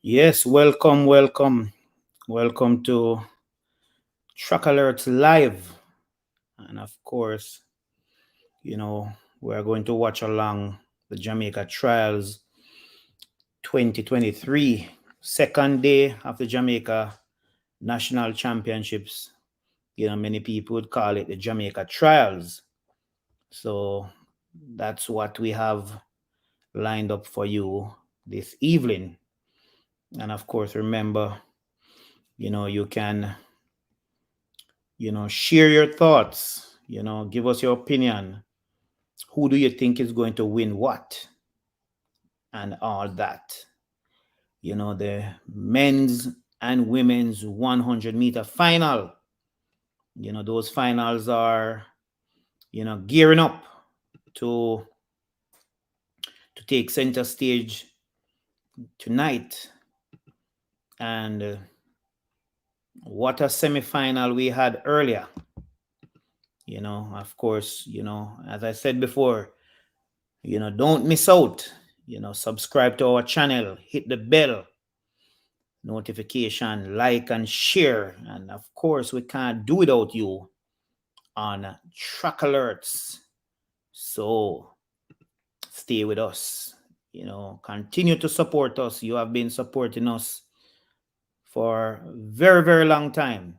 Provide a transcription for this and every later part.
Yes, welcome to Track Alerts Live. And of course, you know, we're going to watch along the Jamaica Trials 2023, second day of the Jamaica National Championships. Many people would call it the Jamaica Trials. So that's what we have lined up for you this evening. And of course, remember, you can share your thoughts, give us your opinion. Who do you think is going to win what? And all that. The men's and women's 100-meter final. Those finals are, gearing up to take center stage tonight. And what a semi-final we had earlier. Of course, as I said before, don't miss out. Subscribe to our channel, hit the bell notification, like and share. And of course, we can't do without you on Track Alerts. So stay with us. Continue to support us. You have been supporting us for a very, very long time.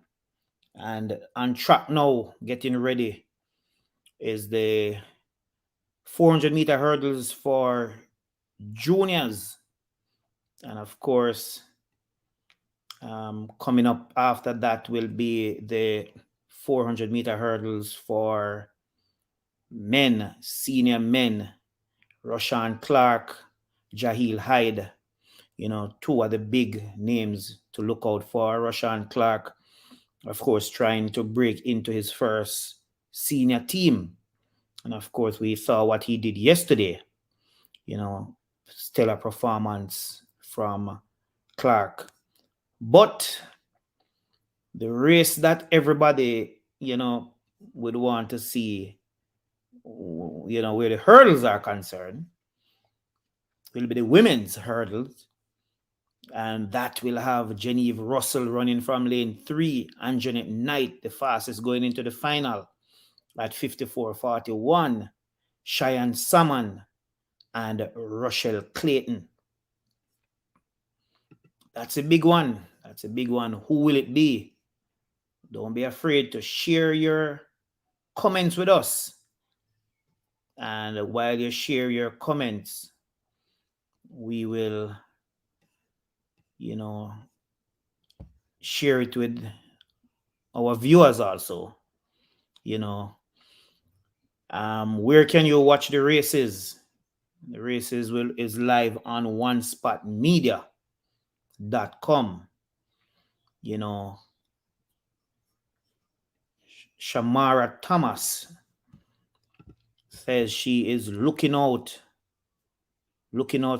And on track now, getting ready, is the 400-meter hurdles for juniors. And of course, coming up after that will be the 400-meter hurdles for men, senior men, Roshan Clark, Jahil Hyde. Two of the big names to look out for. Roshan Clark, of course, trying to break into his first senior team. And of course, we saw what he did yesterday. Stellar performance from Clark. But the race that everybody, would want to see, where the hurdles are concerned, will be the women's hurdles. And that will have Genevieve Russell running from lane 3, and Janet Knight, the fastest, going into the final at 54.41. Cheyenne Salmon and Rochelle Clayton. That's a big one. Who will it be? Don't be afraid to share your comments with us. And while you share your comments, we will, share it with our viewers also. Where can you watch the races? The races is live on onespotmedia.com. Shamara Thomas says she is looking out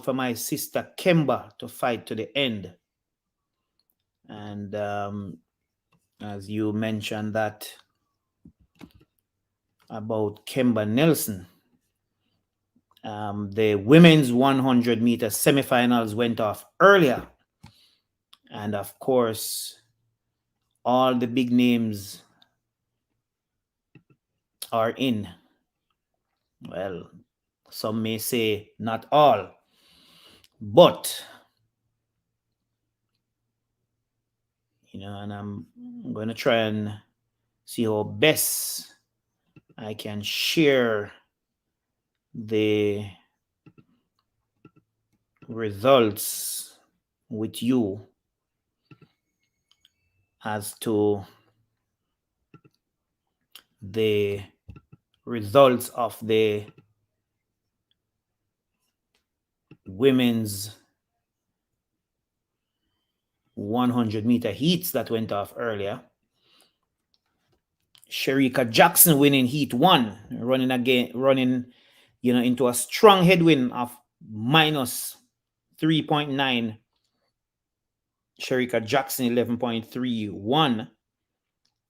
for my sister Kemba to fight to the end. And as you mentioned that about Kemba Nelson, the women's 100-meter semifinals went off earlier. And of course, all the big names are in. Well, some may say not all, but and I'm going to try and see how best I can share the results with you as to the results of the women's 100-meter heats that went off earlier. Sherika Jackson winning heat 1, running into a strong headwind of minus 3.9. Sherika Jackson 11.31,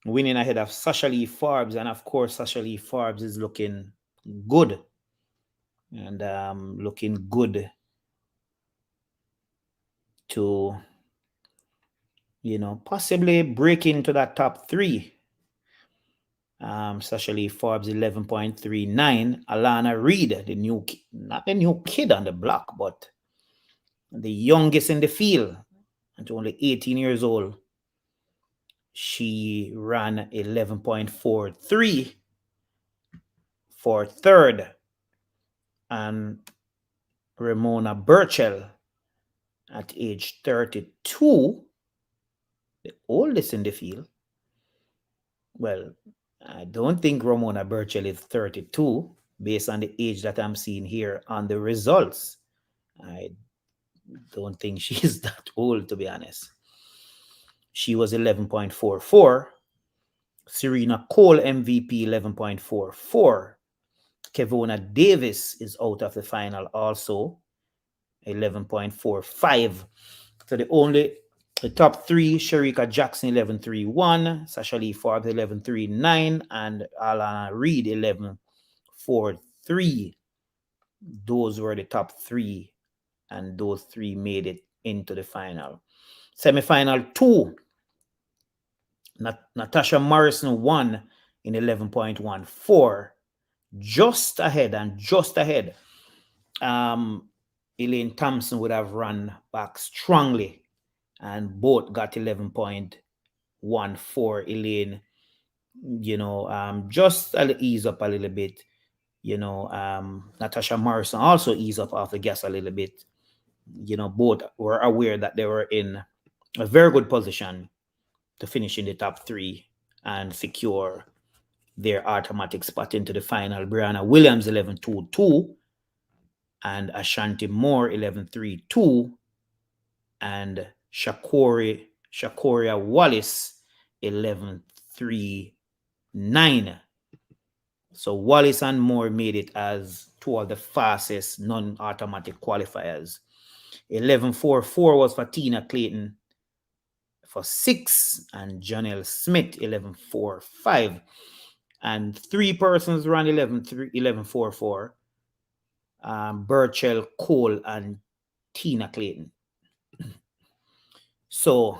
winning ahead of Sasha Lee Forbes. And of course, Sasha Lee Forbes is looking good. And looking good to, possibly break into that top three. Especially Forbes 11.39. Alana Reid, not the new kid on the block, but the youngest in the field, and only 18 years old. She ran 11.43 for third. And Ramona Burchell, at age 32, the oldest in the field. Well, I don't think Ramona Burchell is 32 based on the age that I'm seeing here on the results. I don't think she's that old, to be honest. She was 11.44. Serena Cole, MVP, 11.44. Kevona Davis is out of the final also, 11.45. So the top three, Shericka Jackson 11.31, Sasha Lee Forbes 11.39, and Alana Reid 11.43. Those were the top three, and those three made it into the final. Semi-final 2, Natasha Morrison won in 11.14, just ahead. Elaine Thompson would have run back strongly, and both got 11.14. Elaine, just ease up a little bit. Natasha Morrison also ease up off the gas a little bit. Both were aware that they were in a very good position to finish in the top three and secure their automatic spot into the final. Brianna Williams 11.22 and Ashanti Moore 11.32 and Shakoria Wallace 11.39. So Wallace and Moore made it as two of the fastest non-automatic qualifiers. 11.44 was for Tina Clayton for 6, and Janelle Smith 11.45. And 3 persons ran 11.44. Burchell, Cole, and Tina Clayton. So,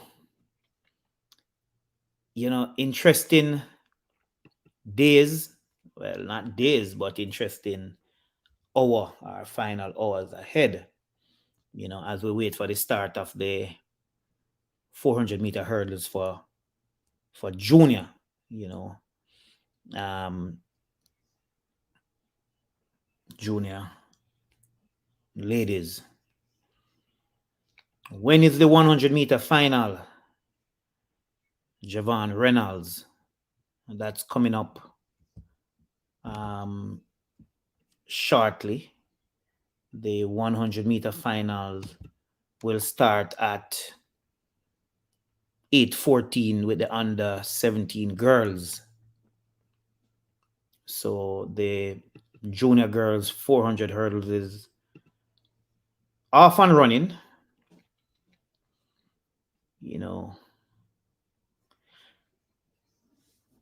interesting days. Well, not days, but interesting our final hours ahead. As we wait for the start of the 400-meter hurdles for junior. Junior ladies. When is the 100-meter final? Javon Reynolds. That's coming up shortly. The 100-meter finals will start at 8:14 with the under 17 girls. So the junior girls 400 hurdles is off and running.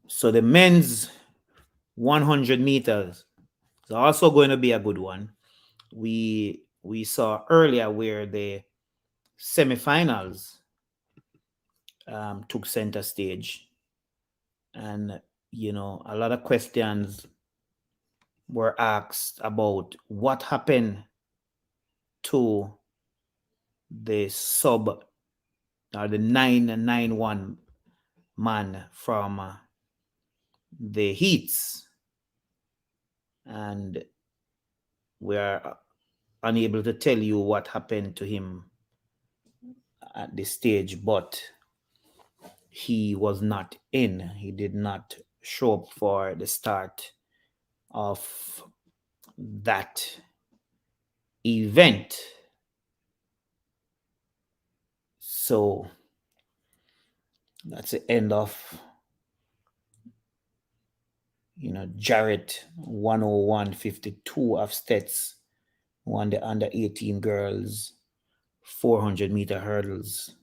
So the men's 100 meters is also going to be a good one. We saw earlier where the semifinals took center stage, and a lot of questions were asked about what happened to the sub or the 991 man from the heats, and we are unable to tell you what happened to him at this stage, but he was not in. He did not show up for the start of that event. So that's the end of Jarrett 101.52 of Stets won the under 18 girls 400-meter hurdles.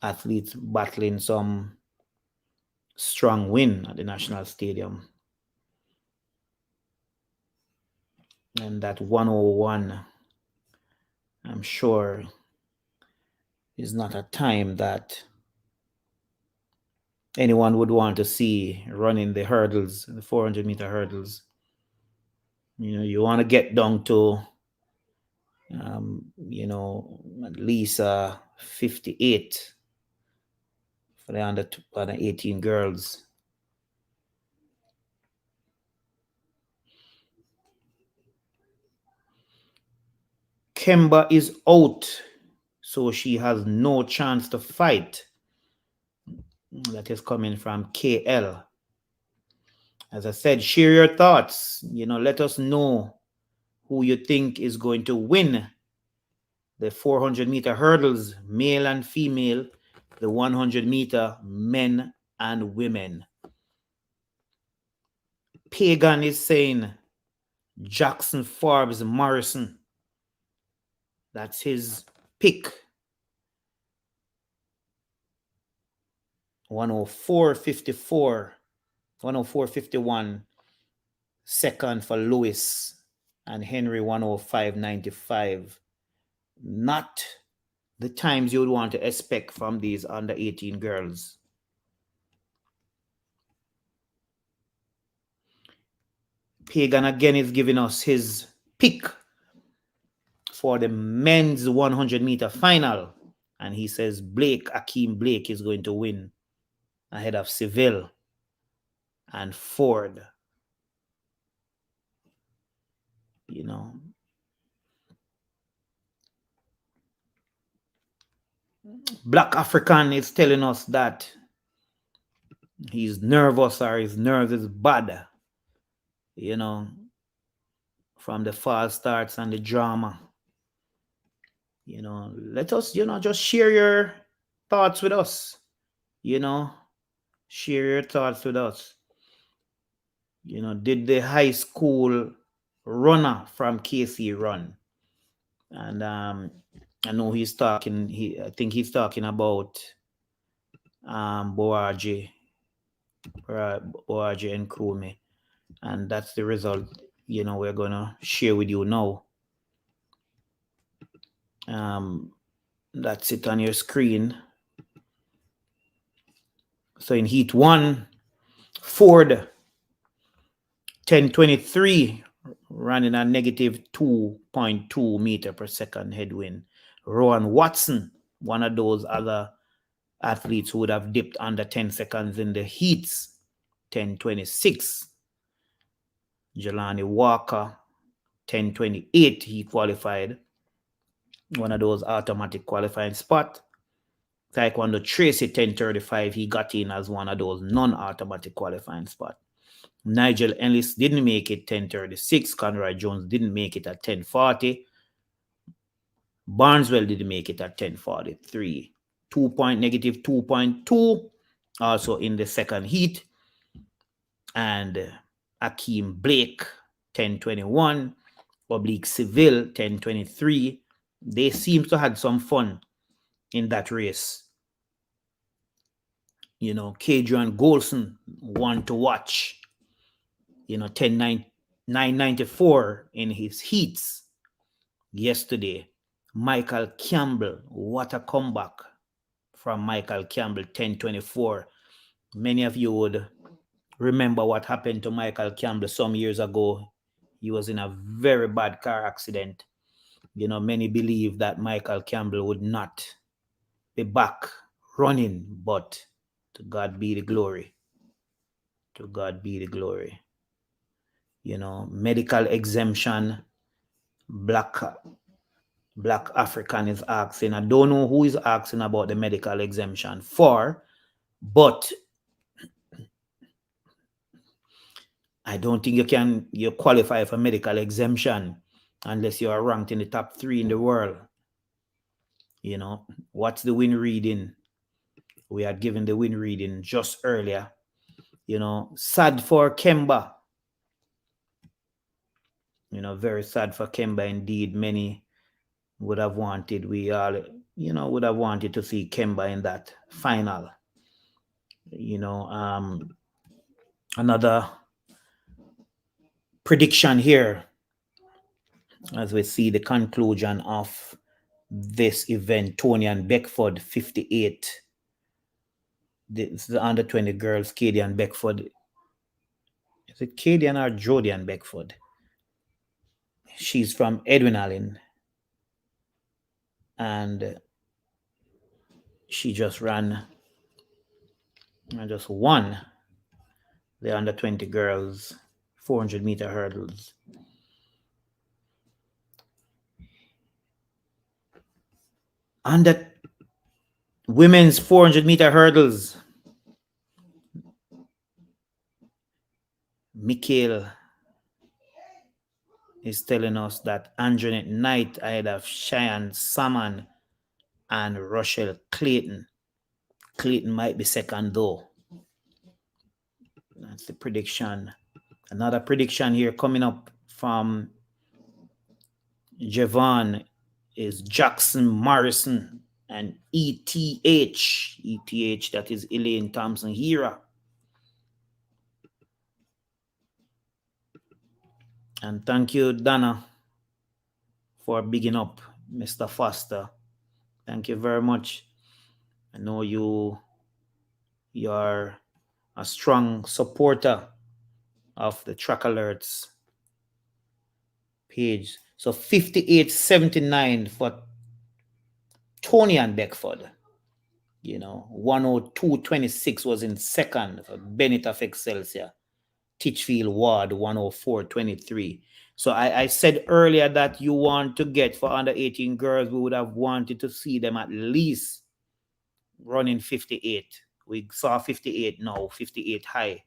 Athletes battling some strong win at the National Stadium. And that 101 I'm sure is not a time that anyone would want to see running the hurdles, the 400-meter hurdles. You want to get down to, at least 58 for the under 18 girls. Kemba is out, so she has no chance to fight. That is coming from KL. As I said, share your thoughts. Let us know who you think is going to win the 400-meter hurdles, male and female, the 100-meter men and women. Pagan is saying Jackson Forbes Morrison. That's his pick. 104.54, 104.51. Second for Lewis and Henry 105.95. Not the times you would want to expect from these under 18 girls. Pagan again is giving us his pick for the men's 100-meter final. And he says Akeem Blake is going to win ahead of Seville and Ford. Black African is telling us that he's nervous or his nerves is bad, from the false starts and the drama. Let us, just share your thoughts with us. Share your thoughts with us. Did the high school runner from KC run? And I know he's talking, I think he's talking about Boaji and Kumi. And that's the result, we're going to share with you now. That's it on your screen. So in heat 1, Ford 10:23 running a negative 2.2 meter per second headwind. Rowan Watson, one of those other athletes who would have dipped under 10 seconds in the heats, 10:26. Jelani Walker 10:28, he qualified, one of those automatic qualifying spot. Taekwondo Tracy 10:35, he got in as one of those non-automatic qualifying spot. Nigel Ellis didn't make it, 10:36. Conroy Jones didn't make it at 10:40. Barneswell didn't make it at 10:43. Negative 2.2 also in the second heat. And Akeem Blake 10:21. Oblique Seville 10:23. They seem to have some fun in that race. Kadrian Golson, one to watch. 994 in his heats yesterday. Michael Campbell, what a comeback from Michael Campbell, 10:24. Many of you would remember what happened to Michael Campbell some years ago. He was in a very bad car accident. Many believe that Michael Campbell would not be back running, but to God be the glory. To God be the glory. Medical exemption, Black African is asking. I don't know who is asking about the medical exemption for, but I don't think you qualify for medical exemption unless you are ranked in the top 3 in the world. What's the win reading? We had given the win reading just earlier. Sad for Kemba. Very sad for Kemba indeed. Many would have wanted, would have wanted to see Kemba in that final. Another prediction here as we see the conclusion of this event, Tony and Beckford, 58. This is the under 20 girls, Katie and Beckford. Is it Katie or Jodie and Beckford? She's from Edwin Allen. And she just ran and just won the under 20 girls 400-meter hurdles. Under women's 400-meter hurdles, Mikhail is telling us that Anjanette Knight ahead of Cheyenne Salmon and Rochelle Clayton. Clayton might be second though. That's the prediction. Another prediction here coming up from Javon is Jackson Morrison and ETH. ETH, that is Elaine Thompson Hera. And thank you, Dana, for bigging up Mr. Foster. Thank you very much. I know you're a strong supporter of the Track Alerts page. So 58.79 for Tony and Beckford. 102.26 was in second for Bennett of Excelsior. Titchfield Ward, 104.23. So I said earlier that you want to get for under 18 girls, we would have wanted to see them at least running 58. We saw 58 now, 58 high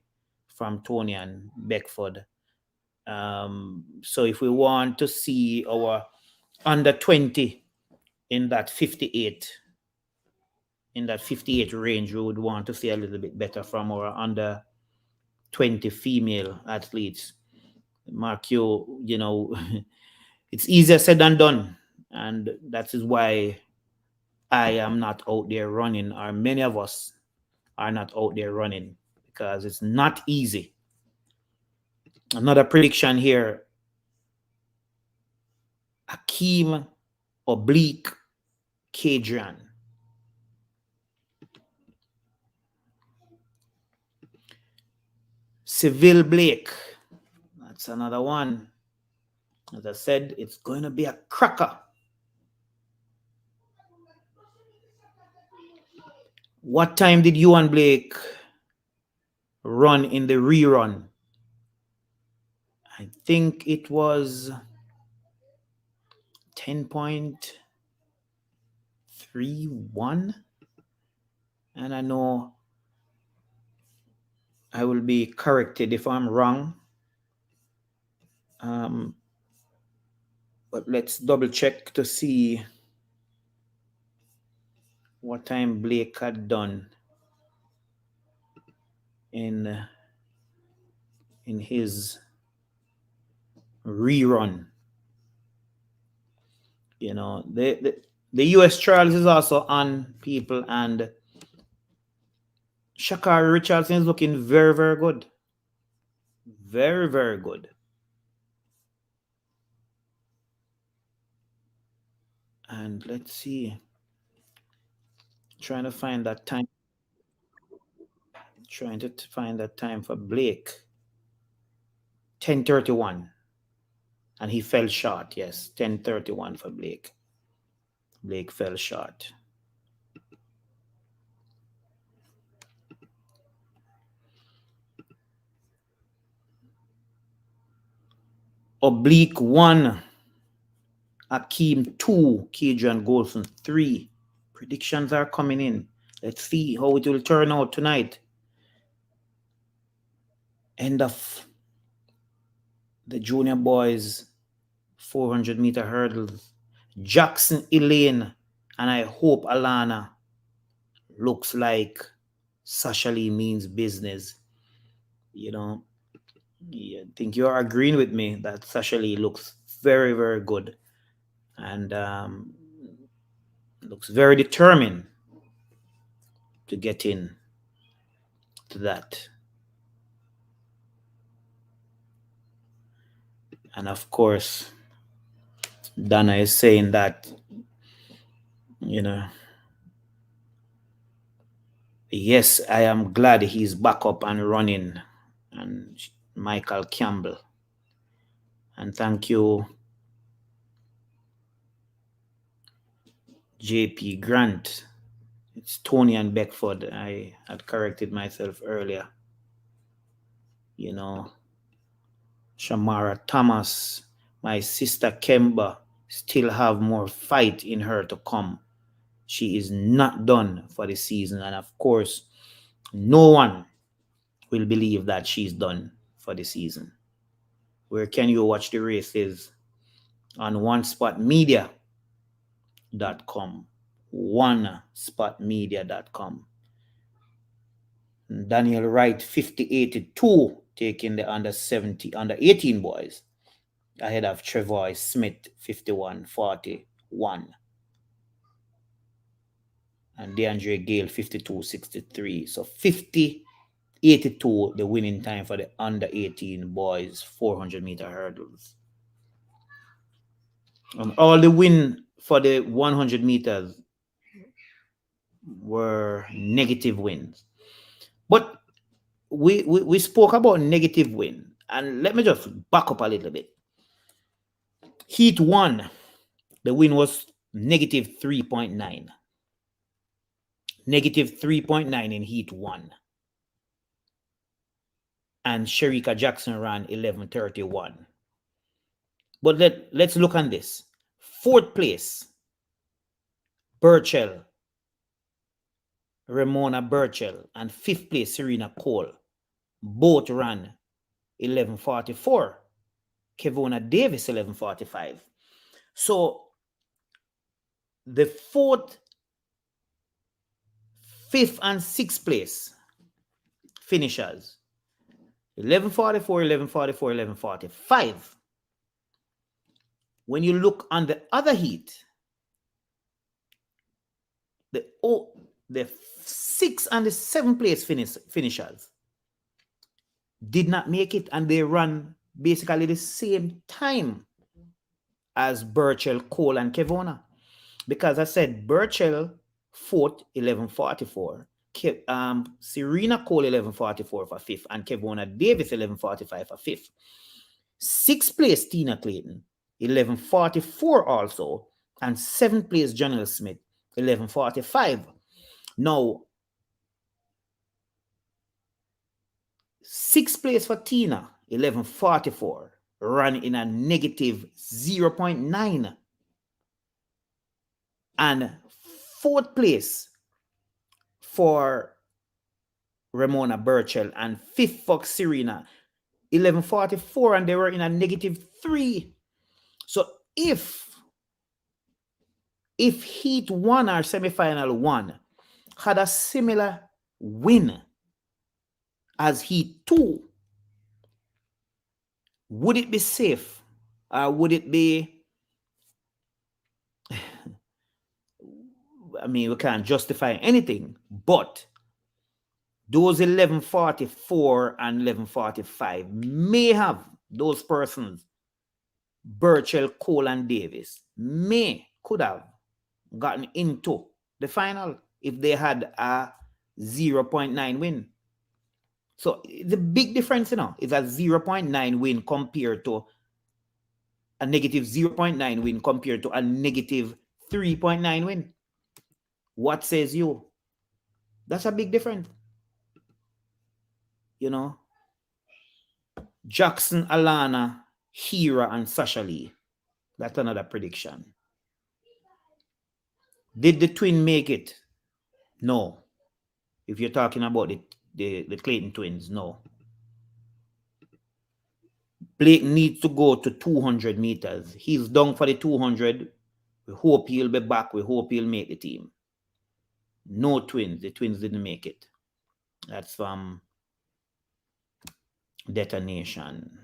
from Tony and Beckford. So if we want to see our under 20 in that 58 range, we would want to see a little bit better from our under 20 female athletes. Mark, it's easier said than done. And that is why I am not out there running, or many of us are not out there running, because it's not easy. Another prediction here. Akeem oblique Kadrian. Seville Blake. That's another one. As I said, it's going to be a cracker. What time did you and Blake run in the rerun? I think it was 10.31. And I know I will be corrected if I'm wrong. But let's double check to see what time Blake had done in his rerun. The US trials is also on, people, and Sha'Carri Richardson is looking very, very good. Very, very good. And let's see. Trying to find that time. Trying to find that time for Blake. 10:31. And he fell short. Yes, 10:31 for Blake. Blake fell short. Oblique 1. Akeem 2. Kadrian Golson 3. Predictions are coming in. Let's see how it will turn out tonight. End of the junior boys 400-meter hurdles. Jackson Elaine, and I hope Alana looks like Sasha Lee means business. I think you're agreeing with me that Sasha Lee looks very, very good, and looks very determined to get in to that. And of course, Dana is saying that You know, yes, I am glad he's back up and running. And Michael Campbell. And thank you, JP Grant. It's Tony and Beckford. I had corrected myself earlier. You know, Shamara Thomas, my sister Kemba, still have more fight in her to come. She is not done for the season. And of course, no one will believe that she's done for the season. Where can you watch the races? On onespotmedia.com. Onespotmedia.com. Daniel Wright, 50-82, taking the under 18 boys ahead of Trevor Smith, 51-41. And DeAndre Gale, 52-63. So 50-82, the winning time for the under 18 boys 400-meter hurdles. All the win for the 100 meters were negative wins. But we spoke about negative win. And let me just back up a little bit. Heat 1, the win was negative 3.9. Negative 3.9 in Heat 1. And Sherika Jackson ran 11:31. But let's look on this. Fourth place, Burchell, Ramona Burchell, and fifth place, Serena Cole, both ran 11:44. Kevona Davis, 11:45. So the fourth, fifth, and sixth place finishers, 11:44, 11:44, 11:45. When you look on the other heat, the sixth and the seventh place finishers did not make it, and they ran basically the same time as Burchell, Cole, and Kevona. Because I said Burchell fourth, 11:44. Serena Cole, 11:44 for fifth, and Kevona Davis, 11:45 for fifth. Sixth place, Tina Clayton, 11:44 also, and seventh place, Janelle Smith, 11:45. Now, sixth place for Tina, 11:44, ran in a negative 0.9. And fourth place for Ramona Burchell and fifth for Serena, 11:44, and they were in a negative 3. So if Heat 1 or semifinal 1 had a similar win as Heat 2, would it be safe? Or would it be... I mean, we can't justify anything, but those 11:44 and 11:45 may have, those persons, Burchell, Cole, and Davis, could have gotten into the final if they had a 0.9 win. So the big difference, is a 0.9 win compared to a negative 0.9 win compared to a negative 3.9 win. What says you? That's a big difference. Jackson, Alana, Hira, and Sasha Lee. That's another prediction. Did the twin make it? No. If you're talking about the Clayton twins, no. Blake needs to go to 200 meters. He's done for the 200. We hope he'll be back. We hope he'll make the team. No twins. The twins didn't make it. That's from Detonation.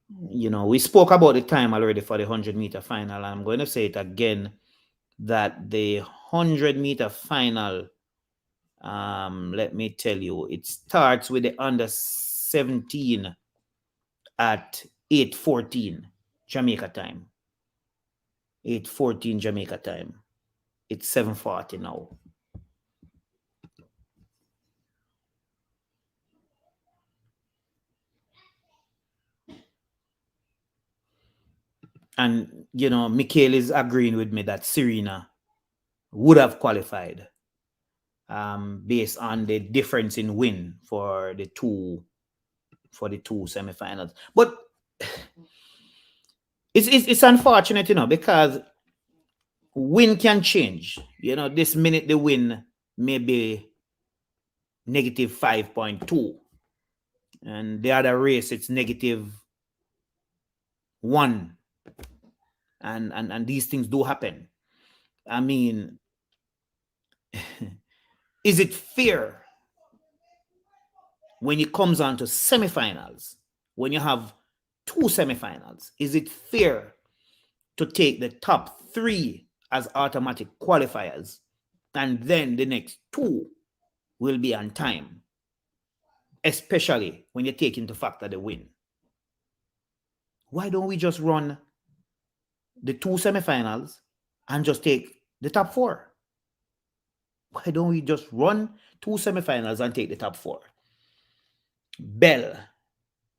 We spoke about the time already for the 100-meter final, and I'm going to say it again, that the 100-meter final, let me tell you, it starts with the under 17 at 8:14 Jamaica time. 8:14 Jamaica time. It's 7:40 now. And, Mikhail is agreeing with me that Serena would have qualified based on the difference in win for the two semifinals. But it's unfortunate, because win can change. This minute the win may be negative 5.2, and the other race it's negative 1, and these things do happen. I mean, is it fair when it comes on to semifinals, when you have 2 semifinals? Is it fair to take the top 3 as automatic qualifiers, and then the next 2 will be on time, especially when you take into factor the win? Why don't we just run the 2 semifinals and just take the top 4? Why don't we just run 2 semifinals and take the top 4?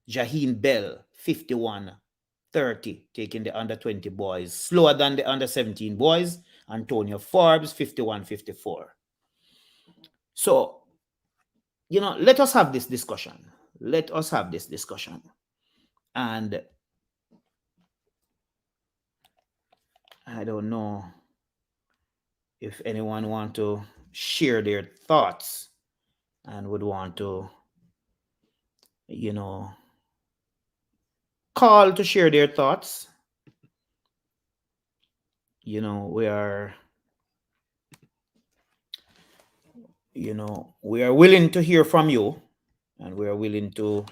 Jaheen Bell, 51-30, taking the under 20 boys, slower than the under 17 boys. Antonio Forbes, 51-54. So, let us have this discussion. And I don't know if anyone want to share their thoughts and would want to, call to share their thoughts. We are willing to hear from you, and we are willing to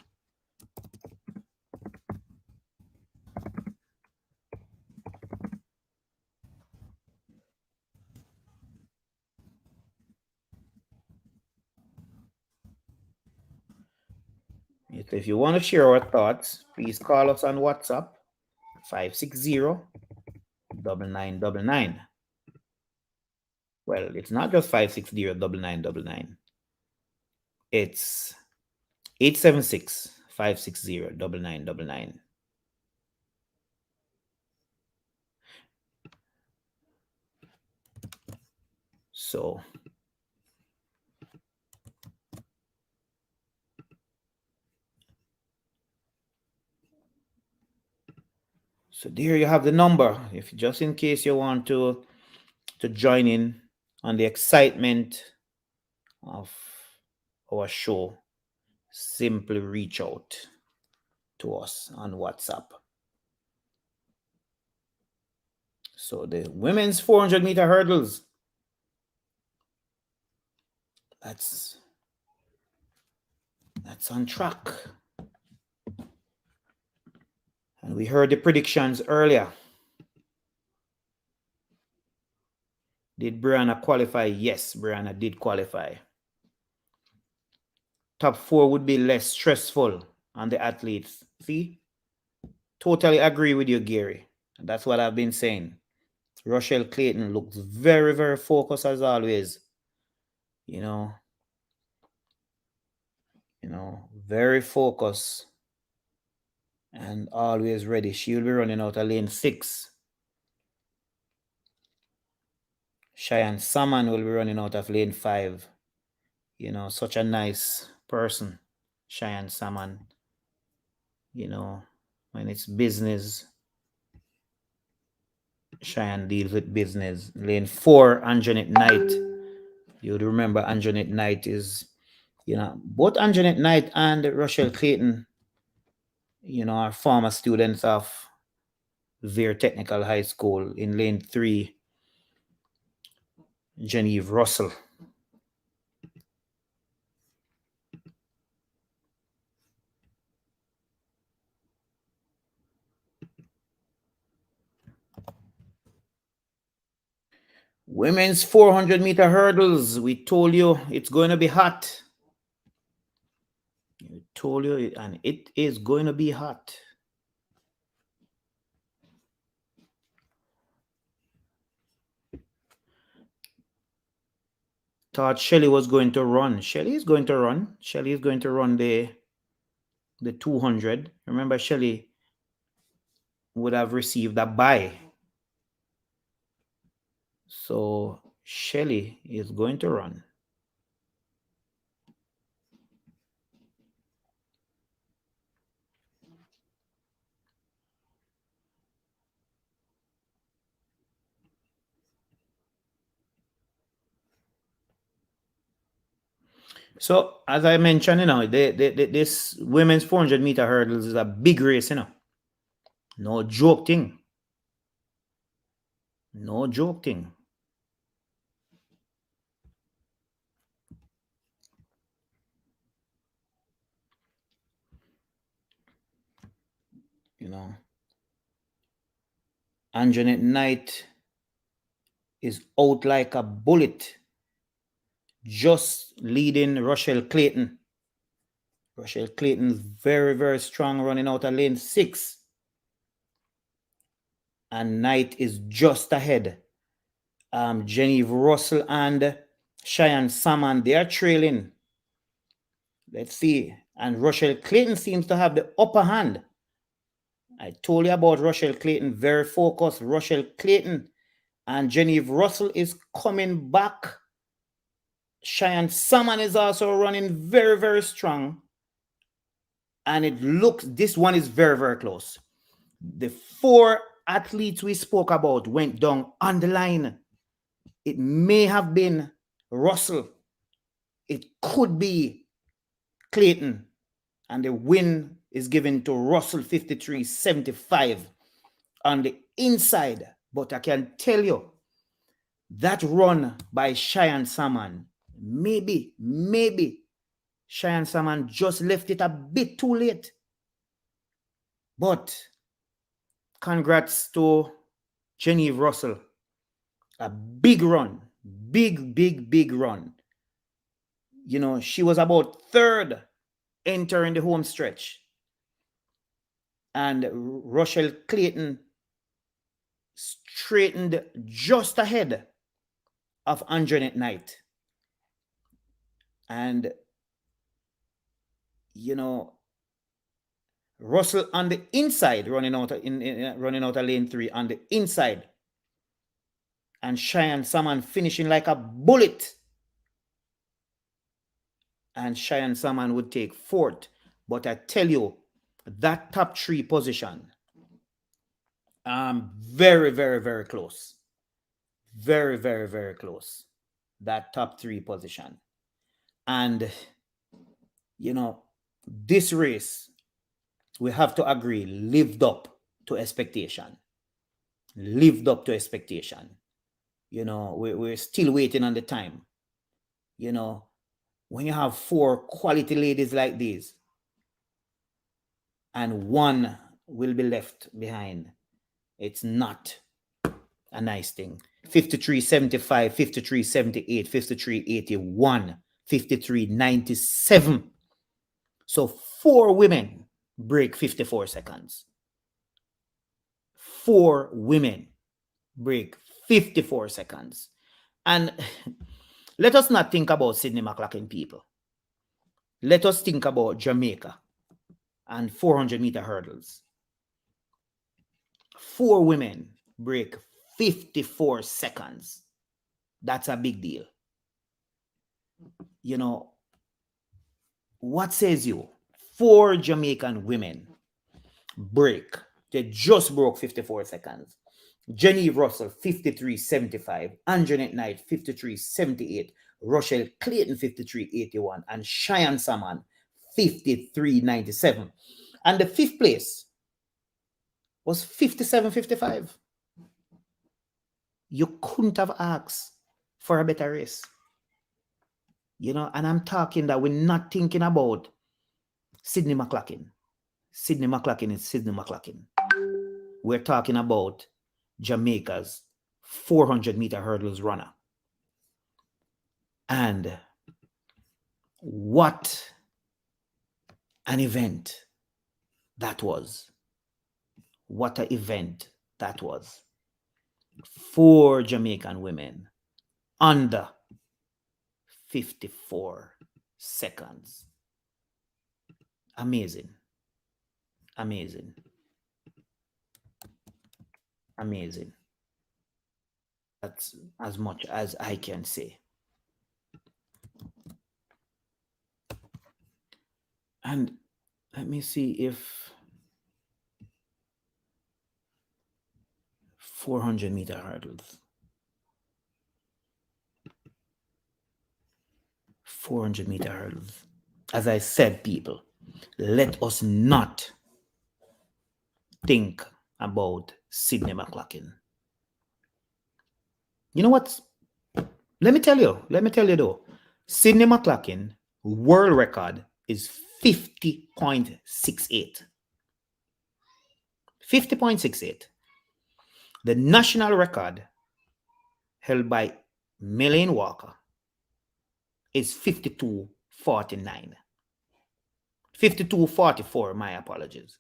if you want to share our thoughts, please call us on WhatsApp 560-9999. Well, it's not just 560-9999. It's 876-560-9999. So there you have the number. If just in case you want to join in on the excitement of our show, simply reach out to us on WhatsApp. So the women's 400 meter hurdles, that's on track. And we heard the predictions earlier. Did Brianna qualify? Yes, Brianna did qualify. Top 4 would be less stressful on the athletes. See? Totally agree with you, Gary. And that's what I've been saying. Rochelle Clayton looks very, very focused as always. Very focused and always ready. She'll be running out of lane 6. Cheyenne Salmon will be running out of lane 5. Such a nice person, Cheyenne Salmon. When it's business, Cheyenne deals with business. Lane 4, Anjanette Knight. You would remember Anjanette Knight is, both Anjanette Knight and Rochelle Clayton, are former students of Vere Technical High School. In lane 3, Genevieve Russell. Women's 400 meter hurdles. We told you it's going to be hot. We told you, and it is going to be hot. thought Shelly was going to run. Shelly is going to run. Shelly is going to run the 200. Remember, Shelly would have received a bye. So Shelly is going to run. So as I mentioned, this women's 400-meter hurdles is a big race, No joke thing. No joke thing. Anjanette Knight is out like a bullet, just leading Rochelle Clayton. Rochelle Clayton's very, very strong running out of lane 6. And Knight is just ahead. Genevieve Russell and Cheyenne Salmon, they are trailing. Let's see. And Rochelle Clayton seems to have the upper hand. I told you about Rochelle Clayton, very focused. Rochelle Clayton and Genevieve Russell is coming back. Cheyenne Salmon is also running very, very strong. And it looks, this one is very, very close. The 4 athletes we spoke about went down on the line. It may have been Russell. It could be Clayton. And the win is given to Russell, 53.75 on the inside. But I can tell you, that run by Cheyenne Salmon, maybe Cheyenne Salmon just left it a bit too late. But congrats to Genevieve Russell. A big run. Big run. She was about 3rd entering the home stretch. And Rochelle Clayton straightened just ahead of Anjanette Knight. And, Russell on the inside, running out of lane 3 on the inside. And Cheyenne Salmon finishing like a bullet. And Cheyenne Salmon would take 4th. But I tell you, that top 3 position, very, very, very close. Very, very, very close. That top 3 position. And, this race, we have to agree, lived up to expectation. Lived up to expectation. We're still waiting on the time. When you have 4 quality ladies like these, and 1 will be left behind, it's not a nice thing. 53.75, 53.78, 53.81, 53.97. So 4 women break 54 seconds. 4 women break 54 seconds. And let us not think about Sydney McLaughlin, people. Let us think about Jamaica and 400-meter hurdles. 4 women break 54 seconds. That's a big deal. What says you? 4 Jamaican women break. They just broke 54 seconds. Genevieve Russell, 53.75. Anjanette Knight, 53.78. Rochelle Clayton, 53.81. And Cheyenne Salmon, 53.97. And the 5th place was 57.55. You couldn't have asked for a better race. And I'm talking that we're not thinking about Sydney McLaughlin. Sydney McLaughlin is Sydney McLaughlin. We're talking about Jamaica's 400-meter hurdles runner. And what an event that was. What an event that was. 4 Jamaican women under 54 seconds. Amazing. Amazing. Amazing. That's as much as I can say. And let me see if 400-meter hurdles. 400-meter hurdles. As I said, people, let us not think about Sydney McLaughlin. You know what? Let me tell you though. Sydney McLaughlin world record is 50.68. 50.68. The national record held by Melaine Walker is 52.49. 52.44, my apologies.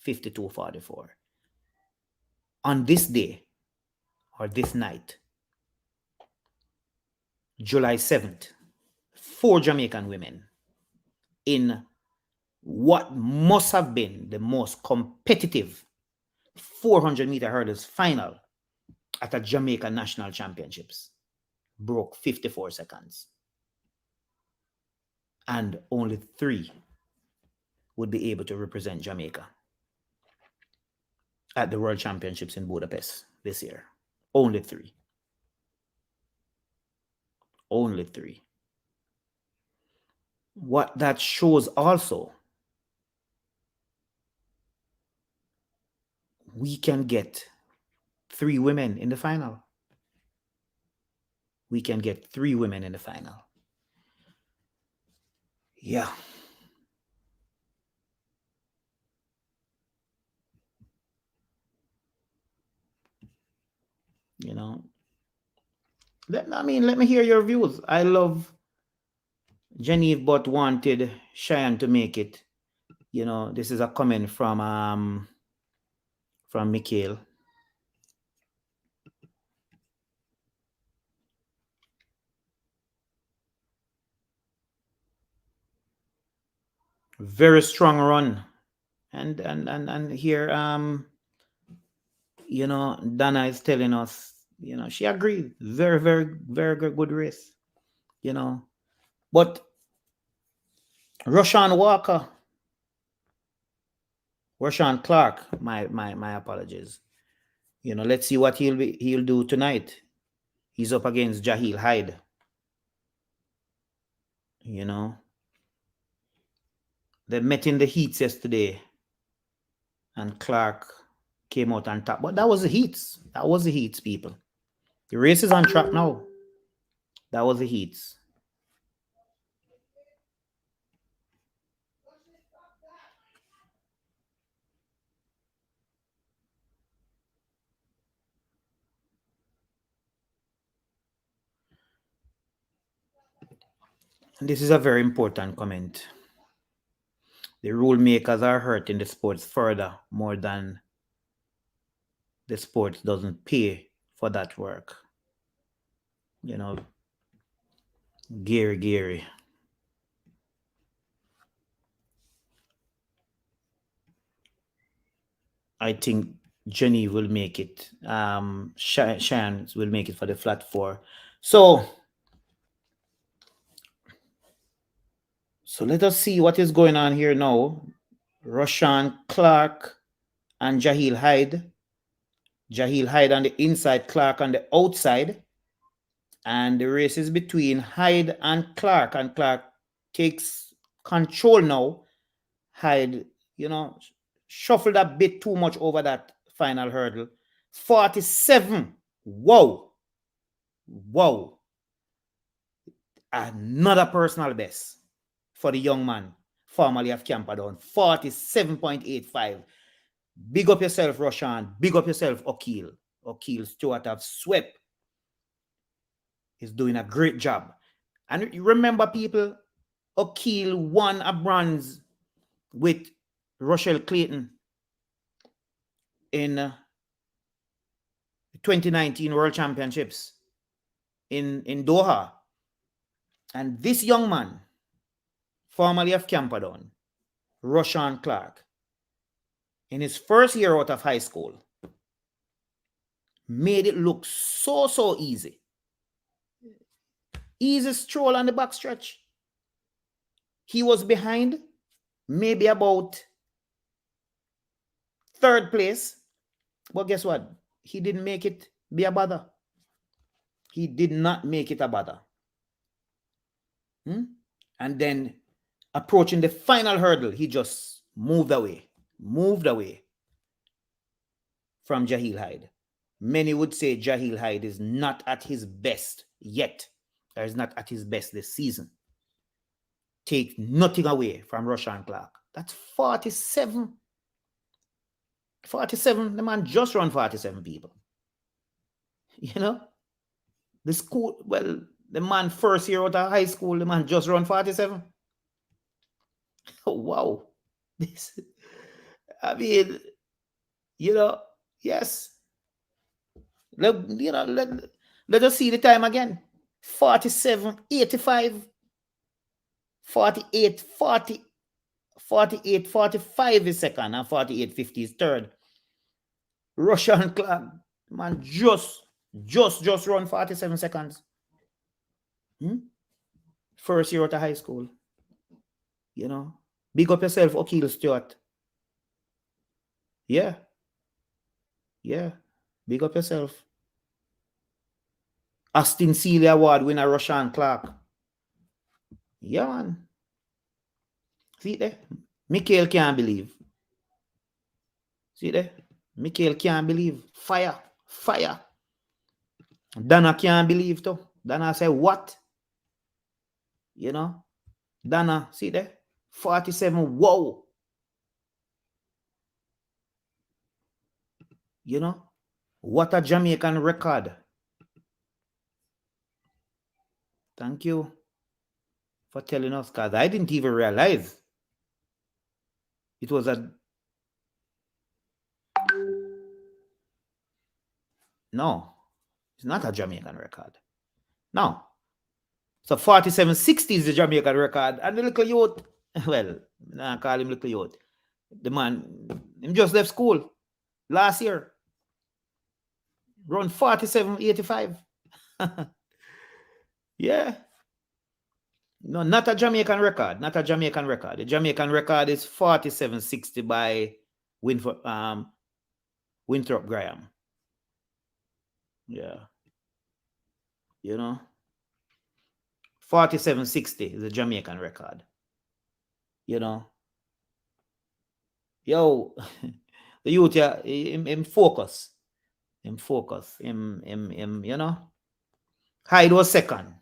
52.44. On this day, or this night, July 7th, 4 Jamaican women in what must have been the most competitive 400-meter hurdles final at a Jamaica National Championships broke 54 seconds. And only 3 would be able to represent Jamaica at the World Championships in Budapest this year. Only 3. Only 3. What that shows also, we can get 3 women in the final. We can get 3 women in the final. Yeah. You know, let me hear your views. I love Genevieve, but wanted Cheyenne to make it. You know, this is a comment from Mikhail. Very strong run. And here you know, Dana is telling us, you know, she agreed. Very, very, very good race. You know. But Roshan Walker, Roshan Clark, my apologies. You know, let's see what he'll do tonight. He's up against Jahil Hyde. You know. They met in the heats yesterday. And Clark came out on top. But that was the heats. That was the heats, people. The race is on track now. That was the heats. And this is a very important comment. The rule makers are hurting the sports further more than the sport doesn't pay for that work. You know, Gary. I think Jenny will make it. Shan will make it for the flat 4. So let us see what is going on here now. Roshan Clark and Jahil Hyde. Jahil Hyde on the inside, Clark on the outside. And the race is between Hyde and Clark. And Clark takes control now. Hyde, you know, shuffled a bit too much over that final hurdle. 47. Whoa. Another personal best for the young man, formerly of Camperdown. 47.85. Big up yourself, Roshan. Big up yourself, O'Keel. O'Keel Stewart have swept. He's doing a great job. And you remember, people, O'Keel won a bronze with Rochelle Clayton in 2019 World Championships in Doha. And this young man, formerly of Camperdown, Roshan Clark, in his first year out of high school, made it look so easy. Easy stroll on the backstretch. He was behind, maybe about third place. But guess what? He didn't make it be a bother. He did not make it a bother. And then approaching the final hurdle, he just moved away from Jahil Hyde. Many would say Jahil Hyde is not at his best yet. Or is not at his best this season. Take nothing away from Roshan Clark. That's 47. 47. The man just run 47 people. You know? The school, well, the man first year out of high school, the man just run 47. Oh, wow. This, I mean, you know, yes. Let us see the time again. 47, 85, 48, 40, 48, 45 is second, and 48, 50 is third. Roshan Clark, man, just run 47 seconds. First year out of high school. You know, big up yourself, O'Keel Stewart. Yeah. Big up yourself. Austin Sealy Award winner Roshan Clark. Yeah, man. See there? Mikhail can't believe. See there? Mikhail can't believe. Fire. Dana can't believe too. Dana say, what? You know? Dana, see there? 47. Whoa. You know? What a Jamaican record. Thank you for telling us, because I didn't even realize it was a... No, it's not a Jamaican record. No. So 4760 is the Jamaican record. And the little youth, well, I call him little youth. The man, him just left school last year. Run 4785. Yeah. No, not a Jamaican record. Not a Jamaican record. The Jamaican record is 4760 by Winthrop Graham. Yeah. You know? 4760 is a Jamaican record. You know? Yo, the youth, yeah, him focus. Him focus. Him, you know? Hyde was second.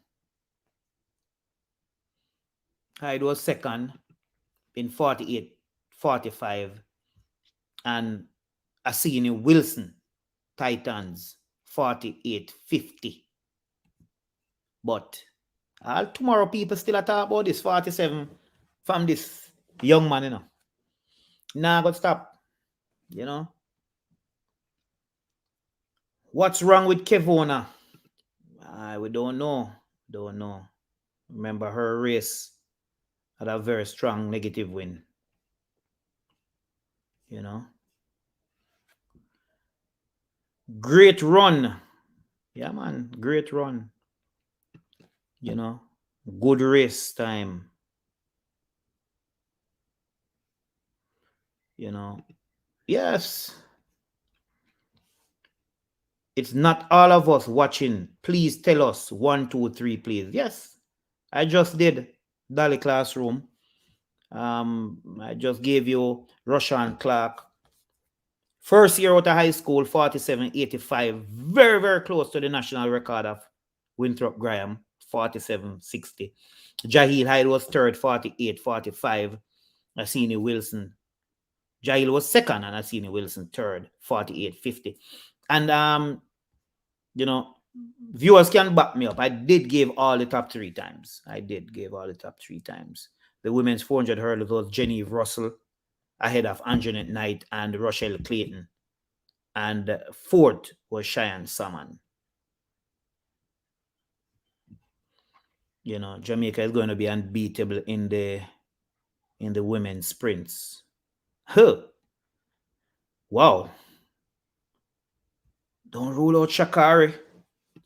Hyde was second in 48-45. And Asini Wilson, Titans, 48-50. But all tomorrow people still talk about this 47 from this young man, you know. Nah, got stop. You know. What's wrong with Kevona? We don't know. Remember, her race had a very strong negative win. You know. Great run. Yeah, man. Great run. You know. Good race time. You know. Yes. It's not all of us watching. Please tell us 1, 2, 3, please. Yes, I just did Dolly Classroom. I just gave you Roshan Clark. First year out of high school, 4785. Very, very close to the national record of Winthrop Graham, 4760. Jahil Hyde was third, 4845. Asini Wilson. Jahil was second, and Asini Wilson third, 4850. And you know, viewers can back me up. I did give all the top 3 times. The women's 400 hurdles was Genevieve Russell ahead of Anjanette Knight and Rochelle Clayton. And fourth was Cheyenne Salmon. Jamaica is going to be unbeatable in the women's sprints. Huh. Wow. Don't rule out Shakari.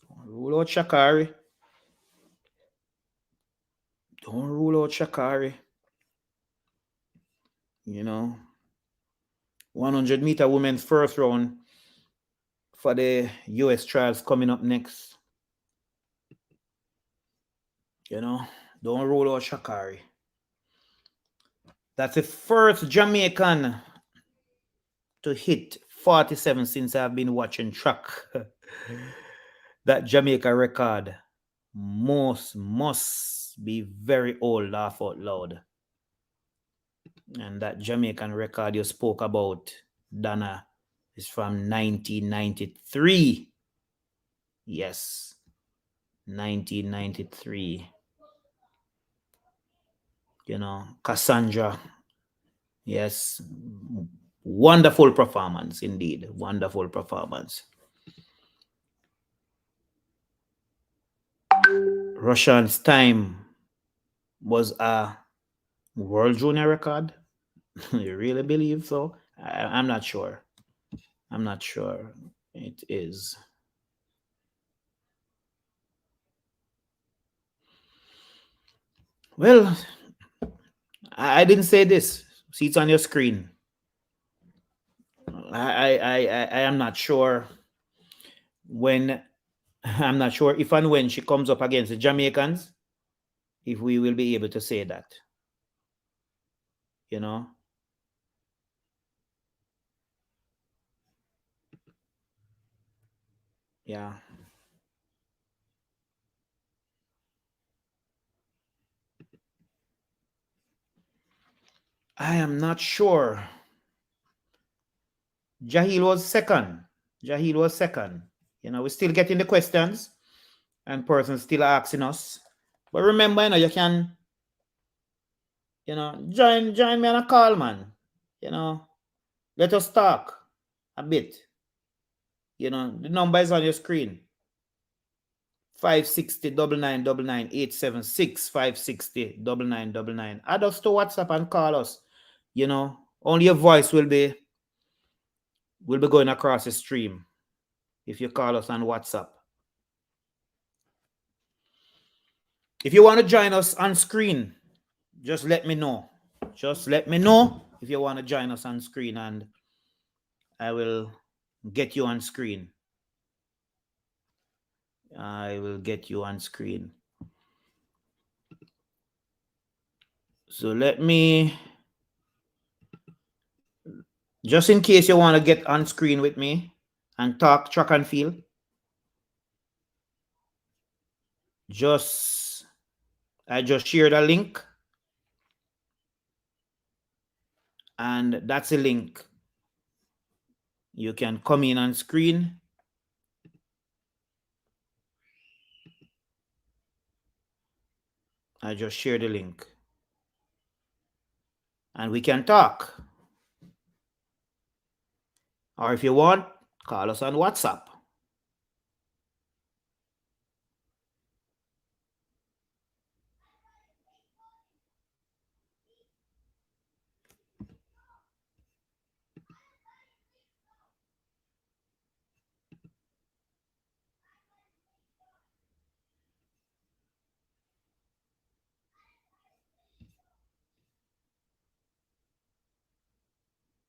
Don't rule out Shakari. Don't rule out Shakari. 100-meter women's first round for the US trials coming up next. Don't rule out Shakari. That's the first Jamaican to hit 47 since I've been watching track. That Jamaica record must be very old, laugh out loud. And that Jamaican record you spoke about, Dana, is from 1993. Yes, 1993. Cassandra. Yes, wonderful performance indeed. Wonderful performance. Russian's time was a world junior record. You really believe so? I'm not sure. I'm not sure it is. Well, I didn't say this. See, it's on your screen. I am not sure when. I'm not sure if and when she comes up against the Jamaicans, if we will be able to say that. Yeah. I am not sure. Jahil was second. We're still getting the questions and persons still asking us. But remember, you can, join me on a call, man. Let us talk a bit. The number is on your screen. 560 9999 876 560 9999. Add us to WhatsApp and call us. Only your voice will be going across the stream if you call us on WhatsApp. If you want to join us on screen, just let me know. Just let me know if you want to join us on screen, and I will get you on screen. I will get you on screen. So let me, just in case you want to get on screen with me and talk track and field, I just shared a link, and that's a link. You can come in on screen. I just shared the link, and we can talk. Or if you want, call us on WhatsApp.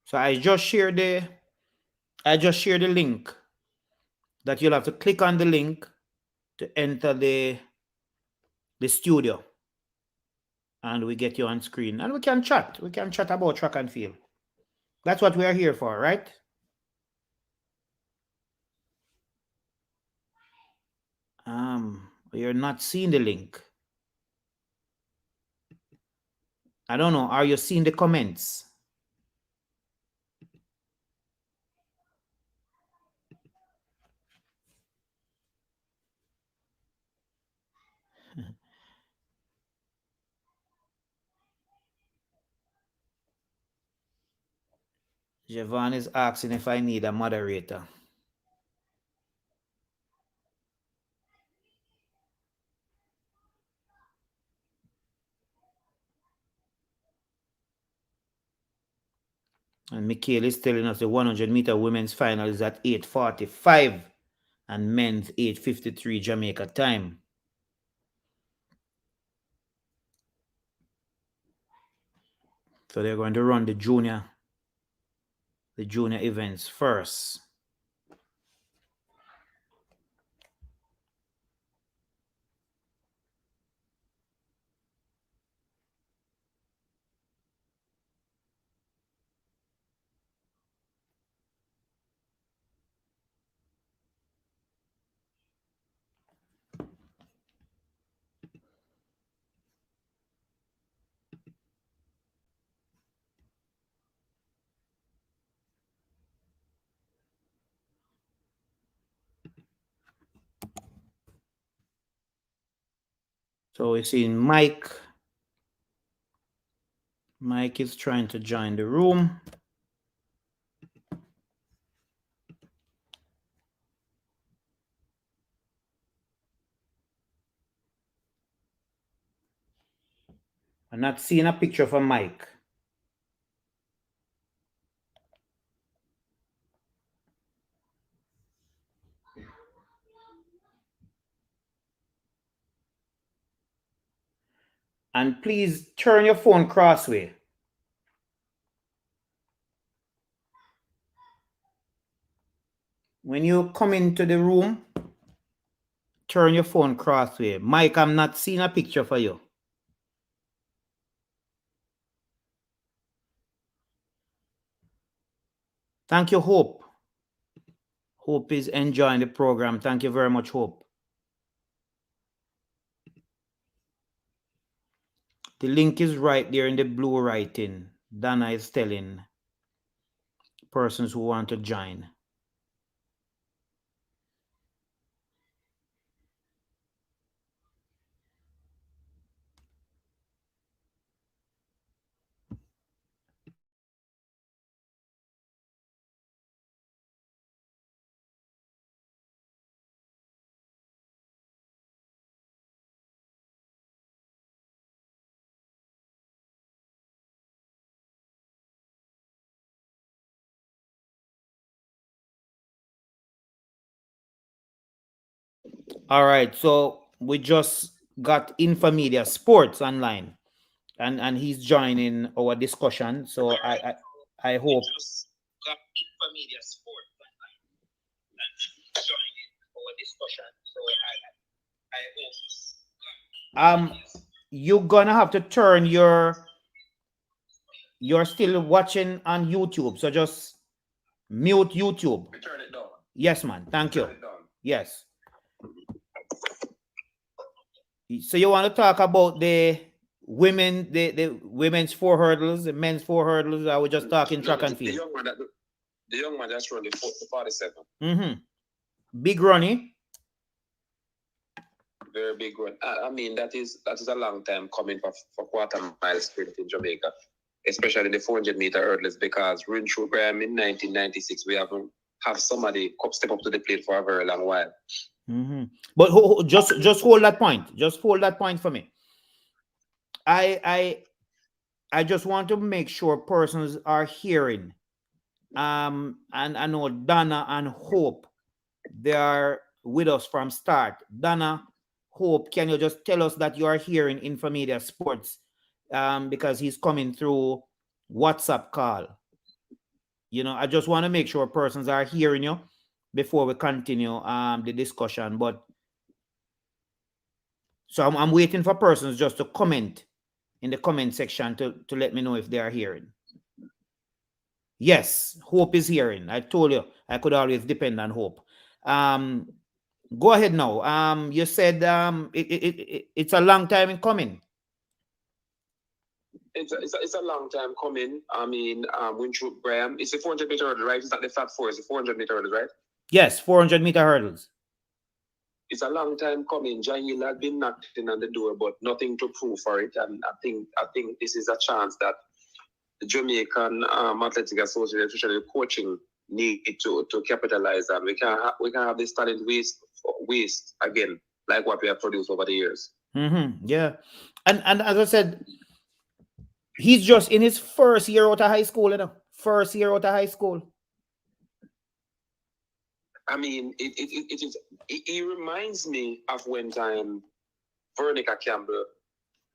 So I just shared the link that you'll have to click on the link to enter the studio, and we get you on screen, and we can chat. We can chat about track and field. That's what we are here for, right? You're not seeing the link. I don't know. Are you seeing the comments? Javon is asking if I need a moderator. And Mikhail is telling us the 100-meter women's final is at 8:45 and men's 8:53 Jamaica time. So they're going to run the junior events first. So we're seeing Mike. Mike is trying to join the room. I'm not seeing a picture of Mike. And please turn your phone crossway. When you come into the room, turn your phone crossway. Mike, I'm not seeing a picture for you. Thank you, Hope. Hope is enjoying the program. Thank you very much, Hope. The link is right there in the blue writing. Dana is telling persons who want to join. All right, so we just got Infomedia Sports online, and he's joining our discussion. So I hope. Got Infomedia Sports online, and he's joining our discussion. So I hope. You're gonna have to turn your. You're still watching on YouTube, so just mute YouTube. Turn it down. Yes, man. Thank you. Yes. So you want to talk about the women, the women's 4 hurdles, the men's 4 hurdles? I was just talking track and field. The young man that's running the 47. Mm-hmm. Big runny. Very big run. I mean, that is a long time coming for quarter mile sprint in Jamaica, especially the 400-meter hurdles, because running through Graham in 1996, we haven't have somebody step up to the plate for a very long while. Mm-hmm. But just hold that point. Just hold that point for me. I just want to make sure persons are hearing. And I know Dana and Hope, they are with us from start. Dana, Hope, can you just tell us that you are hearing Infomedia Sports? Because he's coming through WhatsApp call. You know, I just want to make sure persons are hearing you before we continue the discussion. But so I'm waiting for persons just to comment in the comment section to let me know if they are hearing. Yes, Hope is hearing. I told you I could always depend on Hope. Go ahead now. You said it's a long time in coming. It's a long time coming. I mean, Winthrope Graham, it's a 400-meter hurdle, right? It's not the flat 4, it's a 400-meter hurdle, right? Yes, 400-meter hurdles. It's a long time coming. John Hill had been knocking on the door, but nothing to prove for it. And I think this is a chance that the Jamaican Athletic Association, especially the coaching, need to capitalize on. We can have this talent waste again, like what we have produced over the years. Mm-hmm. Yeah, and as I said, he's just in his first year out of high school, you know. first year out of high school. I mean, it reminds me of when time Veronica Campbell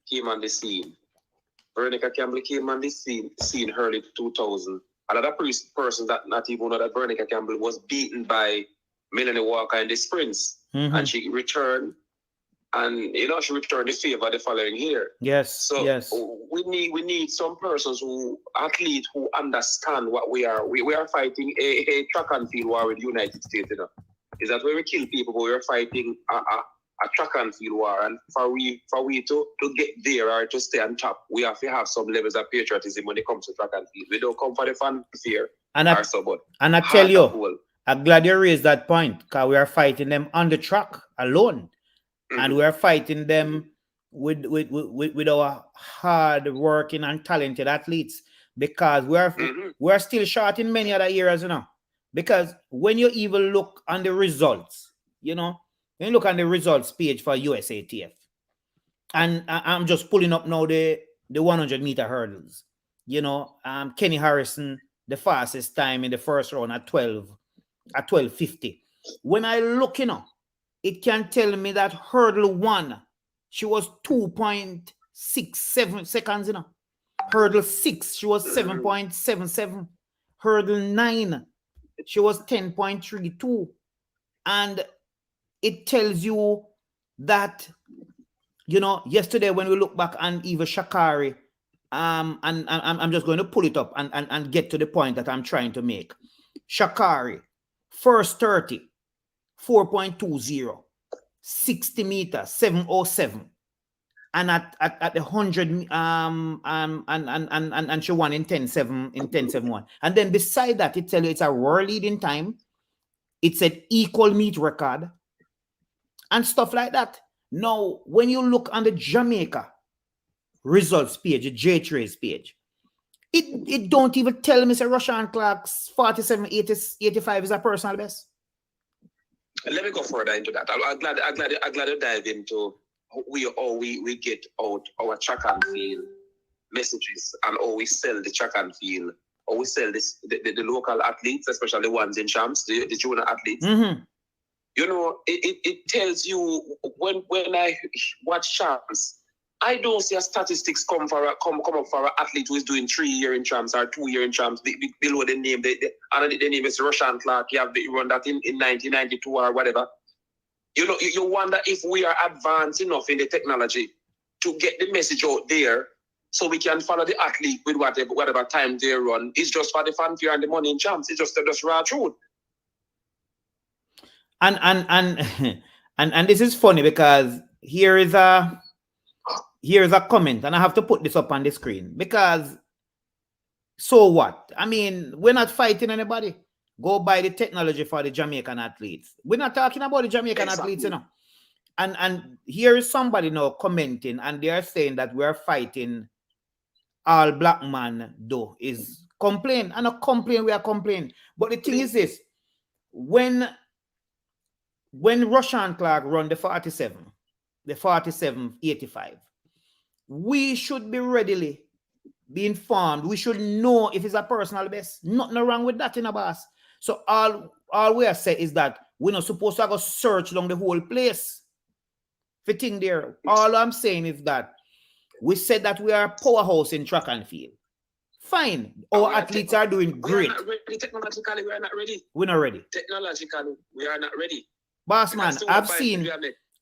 came on the scene. Veronica Campbell came on the scene early 2000. Another person that not even know that Veronica Campbell was beaten by Melanie Walker in the sprints. And she returned, and she returned the favor the following year. Yes. So yes. we need some persons athletes who understand what we are. We are fighting a track and field war with the United States. Is that where we kill people, but we are fighting a track and field war, and for we to get there or to stay on top, we have to have some levels of patriotism when it comes to track and field. We don't come for the fanfare and I tell you, I'm glad you raised that point, because we are fighting them on the track alone, and we are fighting them with our hard working and talented athletes, because we are still short in many other areas, because when you even look on the results, when you look on the results page for USATF, and I'm just pulling up now the 100-meter hurdles. Kenny Harrison, the fastest time in the first round at 12:50. When I look, it can tell me that hurdle 1, she was 2.67 seconds. Hurdle 6, she was 7.77. Hurdle 9, she was 10.32, and it tells you that, yesterday when we look back on Eva Shakari, and I'm just going to pull it up and get to the point that I'm trying to make. Shakari, first 30, 4.20, 60 meters, 7:07, and at the 100, and she won in 10:71. And then beside that, it tells you it's a world leading time. It's an equal meet record, and stuff like that. Now, when you look on the Jamaica results page, the J-Trace page, it don't even tell me Rashawn Clark's 47.85 is a personal best. Let me go further into that. I'm glad to dive into we get out our track and field messages, and how we sell the track and field, or we sell the local athletes, especially the ones in champs, the junior athletes. It tells you when I watch champs, I don't see a statistics come up for an athlete who is doing 3 year in champs or 2 year in champs. Below the name, the name is Rashawn Clark. You have the run that in 1992 or whatever. You wonder if we are advanced enough in the technology to get the message out there, so we can follow the athlete with whatever time they run. It's just for the fanfare and the money in champs. It's just raw truth. And this is funny, because here is a comment, and I have to put this up on the screen, because so what? I mean, we're not fighting anybody. Go buy the technology for the Jamaican athletes. We're not talking about the Jamaican athletes, And here is somebody now commenting, and they are saying that we are fighting all black man do is complain. And not complain, we are complaining. But the thing is this: when Rashawn Clark run the 47.85, we should be readily be informed. We should know if it's a personal best. Nothing wrong with that, boss. So all we are saying is that we're not supposed to go search along the whole place. Fitting there. All I'm saying is that we said that we are a powerhouse in track and field. Fine. Our athletes are doing great. We are not ready. Technologically, we are not ready. We're not ready. Technologically, we are not ready. Boss man,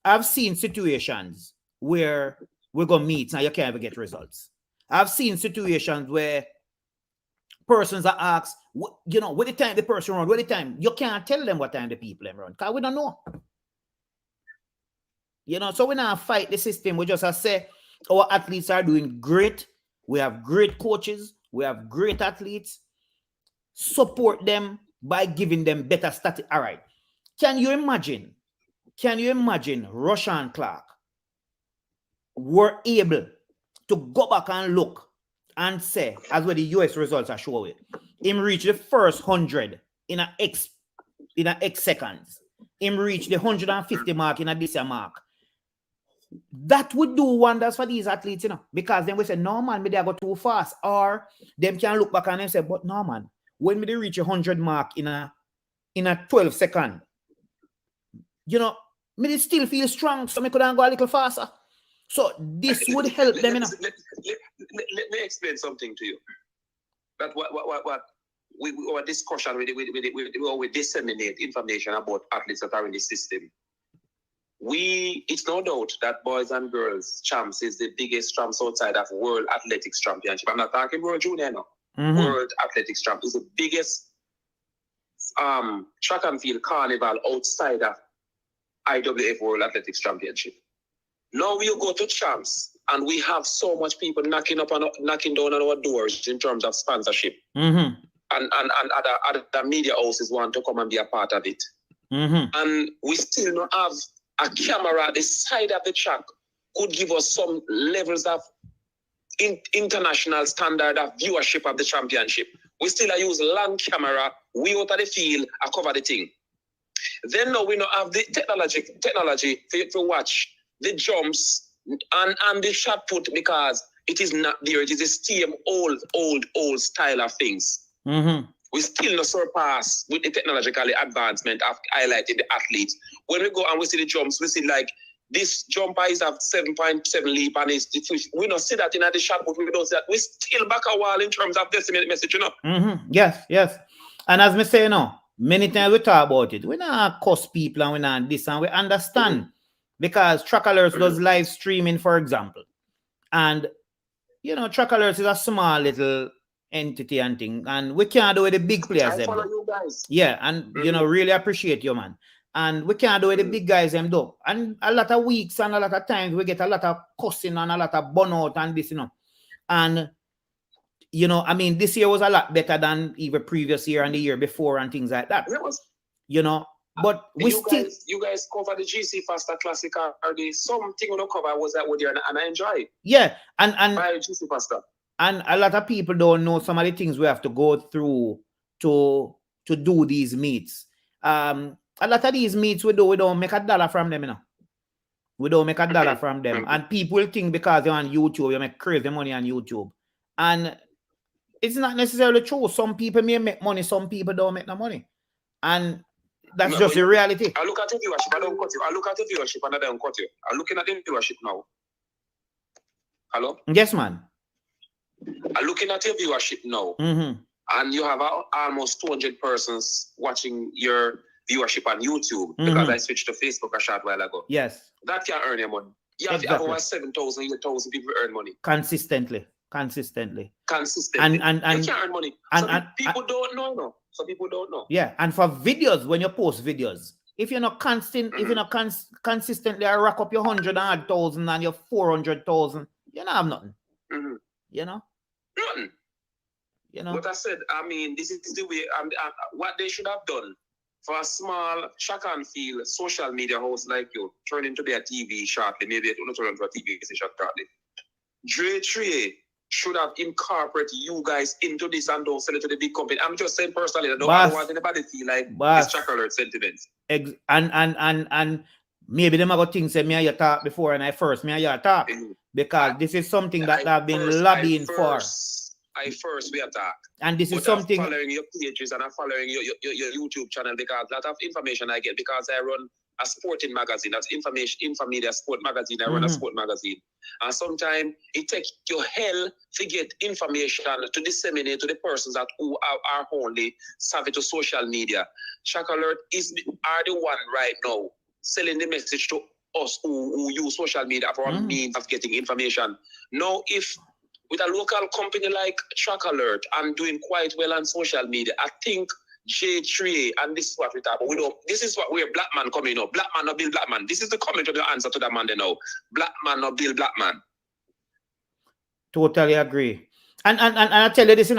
I've seen situations where we're going to meet and you can't even get results. I've seen situations where persons are asked, what the time the person run, what the time, you can't tell them what time the people run, because we don't know. So we not fight the system. We just say our athletes are doing great. We have great coaches. We have great athletes. Support them by giving them better stats. All right. Can you imagine Rashawn Clark were able to go back and look and say, as where the US results are showing, him reach the first 100 in a X seconds. Him reach the 150 mark in a this mark. That would do wonders for these athletes, because then we say, no man, maybe I go too fast. Or them can look back and them say, but no man, when they reach 100 mark in a 12 second, me still feel strong, so me could go a little faster. So this would help them, Let me explain something to you. That what our discussion we disseminate information about athletes that are in the system. It's no doubt that boys and girls champs is the biggest champs outside of World Athletics Championship. I'm not talking World Junior now. World Athletics Champ is the biggest track and field carnival outside of IWF World Athletics Championship. Now we go to champs and we have so much people knocking down on our doors in terms of sponsorship. And other media houses want to come and be a part of it. And we still don't have a camera at the side of the track could give us some levels of international standard of viewership of the championship. We still use land camera, we out of the field, I cover the thing. Then now we don't have the technology to watch the jumps and the shot put, because it is not there. It is the same old style of things. We still not surpass with the technological advancement of highlighting the athletes. When we go and we see the jumps, we see like this jumper is at 7.7 leap and we don't see that in the shot put. We don't see that. We still back a while in terms of decimal message, Yes. And as me say, many times we talk about it. We not cuss people and we not this, and we understand. Because Track Alerts does live streaming, for example. And, Track Alerts is a small little entity and thing. And we can't do it with the big players. I follow you guys. Yeah, and, really appreciate you, man. And we can't do it with the big guys, them, though. And a lot of weeks and a lot of times we get a lot of cussing and a lot of burnout and this, And, this year was a lot better than even previous year and the year before and things like that. It was. But you guys cover the GC Faster Classic, or the something on the cover was that with you, and I enjoy it. Yeah, and by GC Faster. And a lot of people don't know some of the things we have to go through to do these meets. A lot of these meets we don't make $1 from them, We don't make $1 from them. And people think because they're on YouTube, you make crazy money on YouTube. And it's not necessarily true. Some people may make money, some people don't make no money. And that's just the reality. I look at the viewership, I don't cut you. I look at the viewership and I don't cut you. I'm looking at the viewership now. Hello? Yes, man. I'm looking at your viewership now. And you have almost 200 persons watching your viewership on YouTube, because I switched to Facebook a short while ago. Yes. That can earn your money. You have over 7,000, 8,000 people earn money. Consistently. And you can earn money. People don't know, no. Some people don't know. Yeah, and for videos, when you post videos, if you're not consistent, if you're not consistently rack up your 100,000 and your 400,000, you don't have nothing. Nothing. But I said, this is the way. What they should have done for a small track and field social media host like you, turn into be a TV shortly, maybe it will turn into a TV station shortly. Dre Tree should have incorporated you guys into this and don't sell it to the big company. I'm just saying personally, I don't want anybody to feel like it's Track Alert sentiments. And maybe them got things say me and you talk before and I first me and you talk, because this is something that I've been lobbying for. We attack. And this is something I'm following your pages and I'm following your YouTube channel, because a lot of information I get, because I run a sporting magazine. That's Infomedia Sport Magazine. I run a sport magazine. And sometimes it takes you hell to get information to disseminate to the persons that who are only savvy to social media. Track Alert are the one right now selling the message to us who use social media for a means of getting information. Now, if with a local company like Track Alert and doing quite well on social media, I think J3, and this is what we talk about. This is what we're black man coming up. Black man or Bill Black man. This is the comment to the answer to that man they know. Black man or Bill Black man. Totally agree. And I tell you this,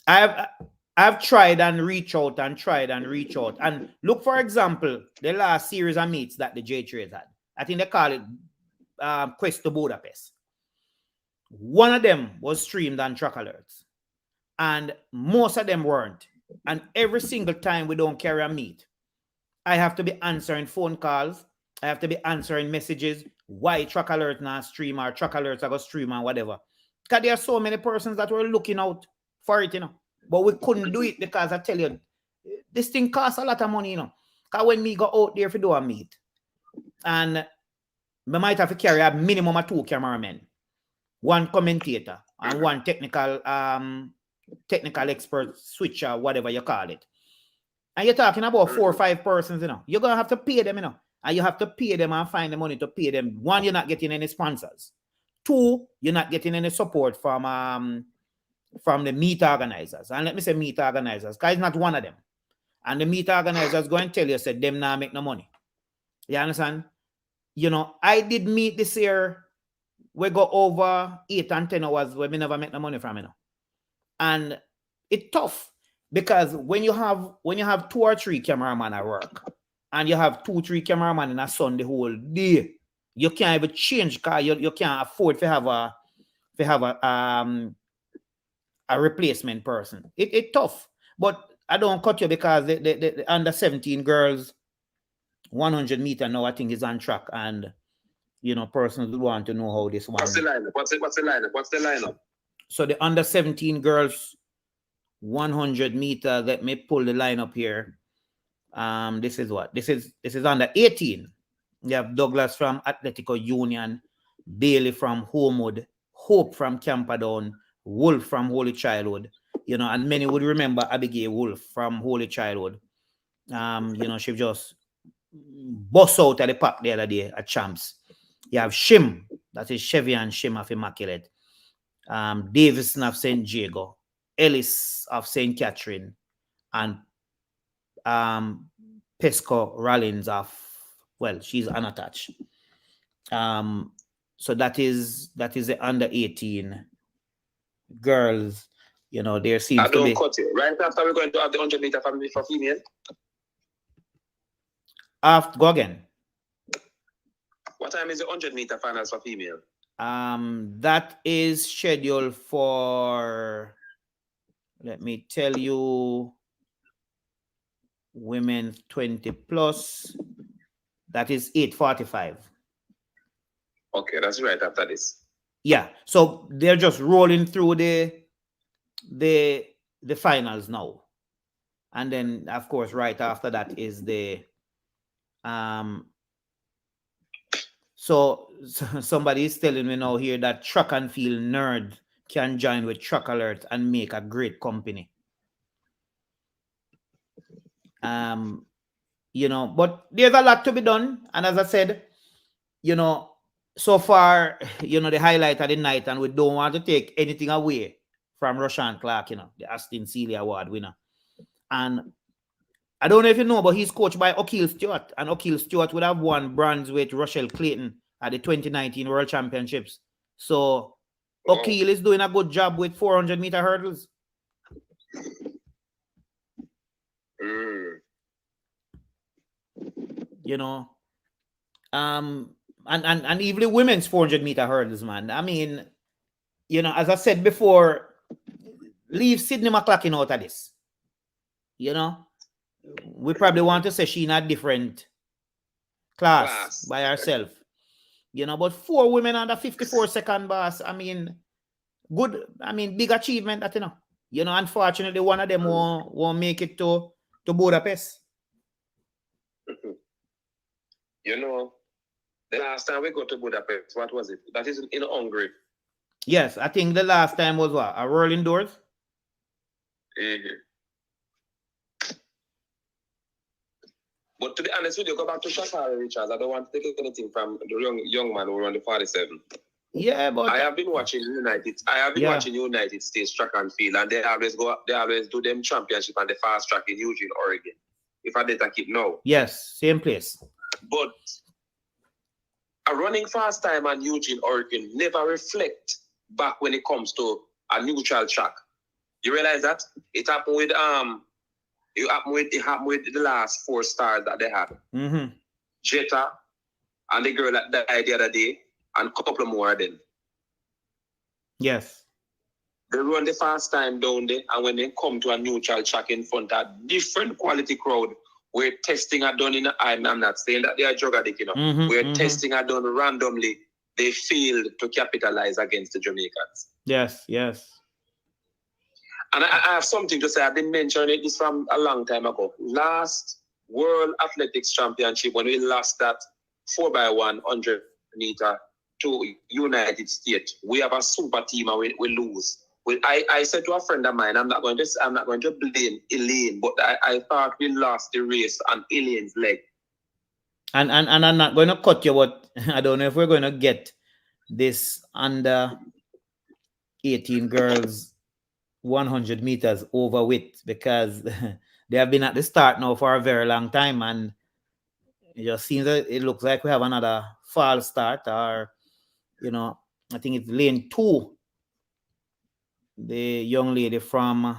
I've tried and reach out. And look, for example, the last series of meets that the J3 had. I think they call it Quest to Budapest. One of them was streamed on Track Alerts, and most of them weren't. And every single time we don't carry a meet, I have to be answering phone calls. I have to be answering messages. why Track Alert not stream or Track Alerts are going to stream and whatever. Because there are so many persons that were looking out for it, But we couldn't do it because I tell you, this thing costs a lot of money, Because when me go out there for do a meet, and I might have to carry a minimum of 2 cameramen, 1 commentator, and 1 technical expert switcher, whatever you call it. And you're talking about 4 or 5 persons, You're going to have to pay them, And you have to pay them and find the money to pay them. 1, you're not getting any sponsors. 2, you're not getting any support from the meet organizers. And let me say meet organizers, because it's not one of them. And the meet organizers go and tell you, say, them now make no money. You understand? I did meet this year. We go over 8 and 10 hours where we never make no money from, And it's tough because when you have 2 or 3 cameramen at work and you have 2, 3 cameramen in a sun the whole day, you can't even change car. You can't afford to have a replacement person. It's tough. But I don't cut you because the under 17 girls 100 meter now I think is on track, and persons will want to know how this one. What's the lineup? What's the lineup? So the under 17 girls 100 meter. Let me pull the lineup here. This is what? This is under 18. You have Douglas from Atletico Union, Bailey from Homewood, Hope from Camperdown, Wolf from Holy Childhood. And many would remember Abigail Wolf from Holy Childhood. She just bust out at the park the other day at Champs. You have Shim, that is Chevy and Shim of Immaculate. Davison of St. Diego, Ellis of St. Catherine, and Pesco Rollins of, well, she's unattached. So that is the under 18 girls. There seems to be. I don't cut it. Right after we're going to have the 100 meter for female. Go again. What time is the 100 meter finals for female? That is scheduled for, let me tell you, women 20 plus. That is 8:45. Okay, that's right after this. Yeah, so they're just rolling through the finals now, and then of course right after that is the So somebody is telling me now here that Track and Field Nerd can join with Track Alert and make a great company. But there's a lot to be done. And as I said, so far, the highlight of the night, and we don't want to take anything away from Roshan Clark, the Aston Sealy Award winner. And I don't know if you know, but he's coached by O'Keel Stewart, and O'Keel Stewart would have won bronze with Rochelle Clayton at the 2019 World Championships. So O'Keel is doing a good job with 400 meter hurdles. And even the women's 400 meter hurdles, man. I mean, as I said before, leave Sydney McLaughlin out of this. We probably want to say she in a different class by herself. But 4 women under 54 second, boss. I mean, good. I mean, big achievement that, unfortunately, one of them won't make it to Budapest. The last time we go to Budapest, what was it? That is in Hungary. Yes, I think the last time was what? A whirling doors? But to be honest with you, go back to Shakari, Richards. I don't want to take anything from the young man who around the 47. Yeah, but I have been watching United. Watching United States Track and Field, and they always do them championship and the fast track in Eugene, Oregon. If I data keep now. Yes, same place. But a running fast time on Eugene, Oregon never reflect back when it comes to a neutral track. You realize that? It happened with it happened with the last 4 stars that they had. Mm-hmm. Jetta and the girl that died the other day, and a couple more of them. Yes. They run the fast time down there, and when they come to a neutral track in front of a different quality crowd where testing are done I'm not saying that they are drug addict, where testing are done randomly, they failed to capitalize against the Jamaicans. Yes. And I have something to say. I've been mentioning this from a long time ago. Last World Athletics Championship, when we lost that 4x100 meter to United States, we have a super team and we lose. I said to a friend of mine, I'm not going to blame Elaine, but I thought we lost the race on Elaine's leg. And I'm not going to cut you, but I don't know if we're going to get this under 18 girls 100 meters over with, because they have been at the start now for a very long time, and it just seems that it looks like we have another false start, or I think it's lane 2. The young lady from